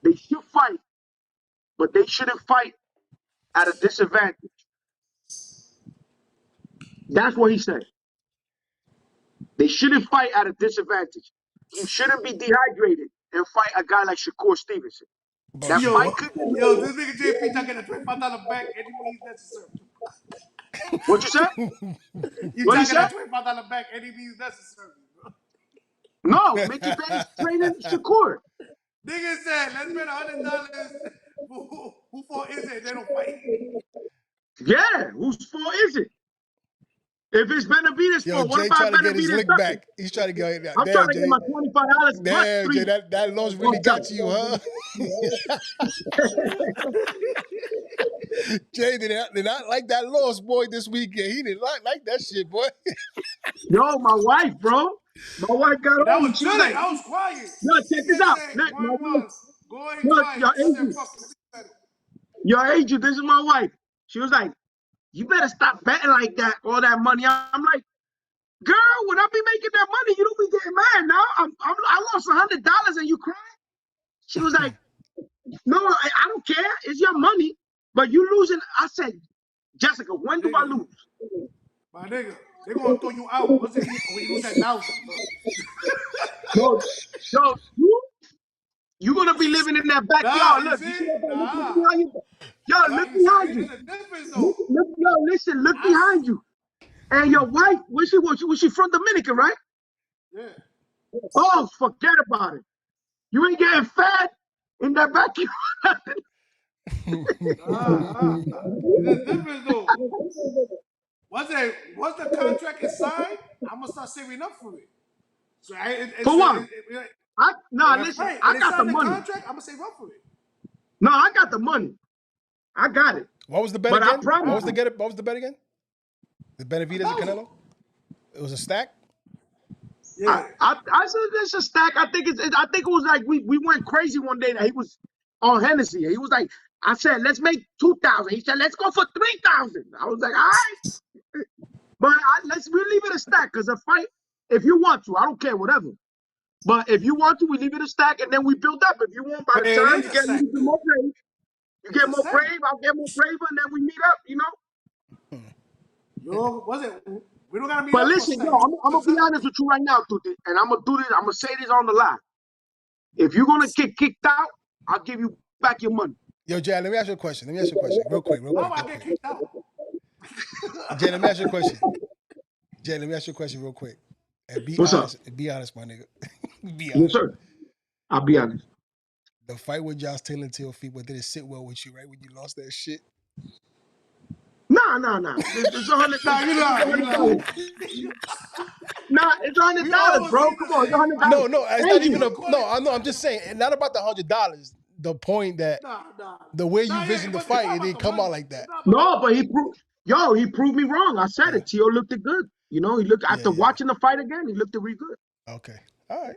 They should fight, but they shouldn't fight at a disadvantage. That's what he said. They shouldn't fight at a disadvantage. You shouldn't be dehydrated and fight a guy like Shakur Stevenson. That fight could be this nigga JP talking a $25 back any means necessary. What you said? You What you talking a said? $25 back any means necessary, bro. No, Mickey Bay training Shakur. Nigga said, let's spend $100. Who for is it? They don't fight. Yeah, whose fault is it? If it's Benavidez' fault, what Jay about trying to get his Benavidez' lick ducking? back. He's trying to get that. I'm trying to get my $25 Damn, Jay, that loss really got to you, huh? Jay did not like that loss, boy, this weekend. He did not like that shit, boy. Yo, my wife, bro. My wife got And I on me. was She was chilling. like, I was quiet. yo, check this Nigga out. said My wife, 1-1. Go ahead, yo, quiet. I said, fuck it. yo, Angel, this is my wife. She was like, you better stop betting like that, all that money. I'm like, girl, when I be making that money, you don't be getting mad now. I lost $100 and you crying. She was like, no, I don't care. It's your money, but you losing. I said, Jessica, when do I Nigga, lose? my nigga, they gonna throw you out. What's it when you lose that 1,000? No, yo, you gonna be living in that Nah, backyard. you Look, you see see? that? Look Nah. behind you. Yo, Nah, look you see? behind you. There's a difference Look, though. yo, listen, look I behind you. And your wife, where she was she from Dominican, right? yeah. Oh, forget about it. You ain't getting fat in that backyard. Nah. There's a difference though. Once the contract is signed, I'm gonna start saving up for it. So For what? Listen, right. When I they got the sign the money. contract, I'm gonna save up for it. No, I got the money. I got it. What was the bet But I again? promise What was you. the bet again? The Benavidez and 1,000. Canelo? It was a stack? Yeah. I said it's a stack. I think it was like we went crazy one day that he was on Hennessy. He was like, I said, let's make 2,000. He said, let's go for 3,000. I was like, all right. But we leave it a stack because a fight, if you want to, I don't care, whatever. But if you want to, we leave it a stack and then we build up. If you want, by But the it time is you a get a stack little bit though. more brave, you It's get a more stack. brave, I'll get more braver, and then we meet up, you know? Yo, was it? We don't gotta meet But up for a listen, yo, stack. I'm gonna be honest with you right now, Tuti, and I'm gonna do this. I'm gonna say this on the live. If you're gonna get kicked out, I'll give you back your money. Yo, Jay, let me ask you a question. Real quick. How I get kicked out? Jay, let me ask you a question. Real quick. And be What's up? honest, my nigga. Be Yes, honest. sir. I'll be honest. The fight with Josh Taylor and Teofimo didn't sit well with you, right? When you lost that shit. Nah. It's $100. Nah, you lie. Nah, it's We $100, always bro. say Come the on, same. it's $100. No, it's not Thank even you. I'm just saying, not about the $100. The point that Nah. the way you Nah, yeah, vision the but it's fight, not it about didn't the come out money. like that. It's not about No, but he proved me wrong. I said it. Tio looked it good. You know, he looked after watching the fight again, he looked it really good. Okay. All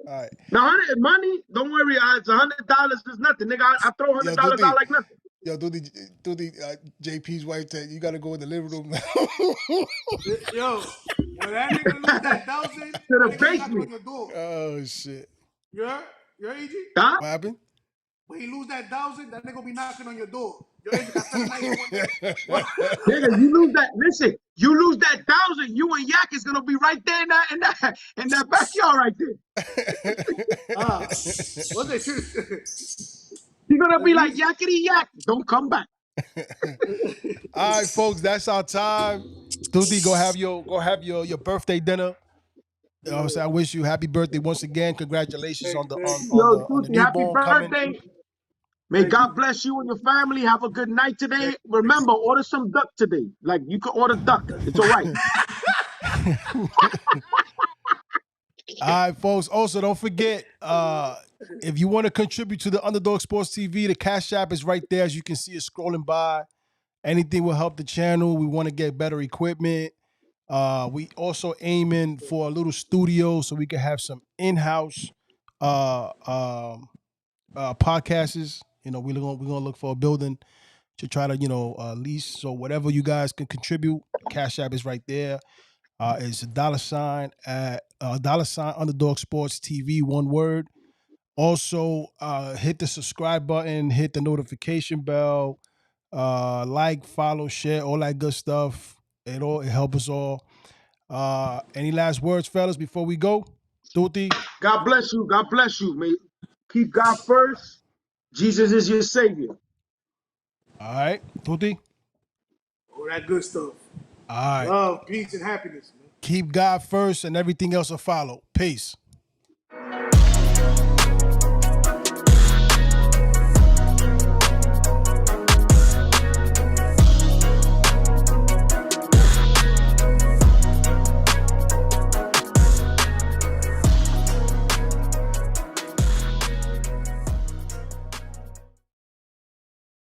right. Now, money, don't worry, it's $100 is nothing. Nigga, I throw $100 out like nothing. Yo, do the JP's wife said you gotta go in the living room now. yo. When that nigga lose that 1,000, To that the nigga be knocking on basement. your door. Oh shit. You heard, EG? Huh? What happened? When he lose that 1,000, that nigga be knocking on your door. Your agent got 7 nights one day. What? Nigga, you lose that 1,000, you and Yak is gonna be right there in that backyard right there. What's that? You're gonna be like yakety yak. Don't come back. All right, folks, that's our time. Tuti, go have your birthday dinner. You know what I'm saying? I wish you happy birthday once again. Congratulations on the Yo, Tuti, happy newborn coming. birthday. May God bless you and your family. Have a good night today. Remember, order some duck today. Like you can order duck. It's all right. All right, folks. Also, don't forget, if you want to contribute to the Underdog Sports TV, the Cash App is right there. As you can see, it's scrolling by. Anything will help the channel. We want to get better equipment. We also aiming for a little studio so we can have some in-house podcasts. You know, we're gonna look for a building to try to lease. So whatever you guys can contribute, Cash App is right there. It's $ Underdog Sports TV, one word. Also, hit the subscribe button, hit the notification bell, like, follow, share, all that good stuff. It helps us all. Any last words, fellas, before we go? Tuti? God bless you. God bless you. May keep God first. Jesus is your savior. All right. Tuti? All that good stuff. All right. Love, peace, and happiness, man. Keep God first and everything else will follow. Peace.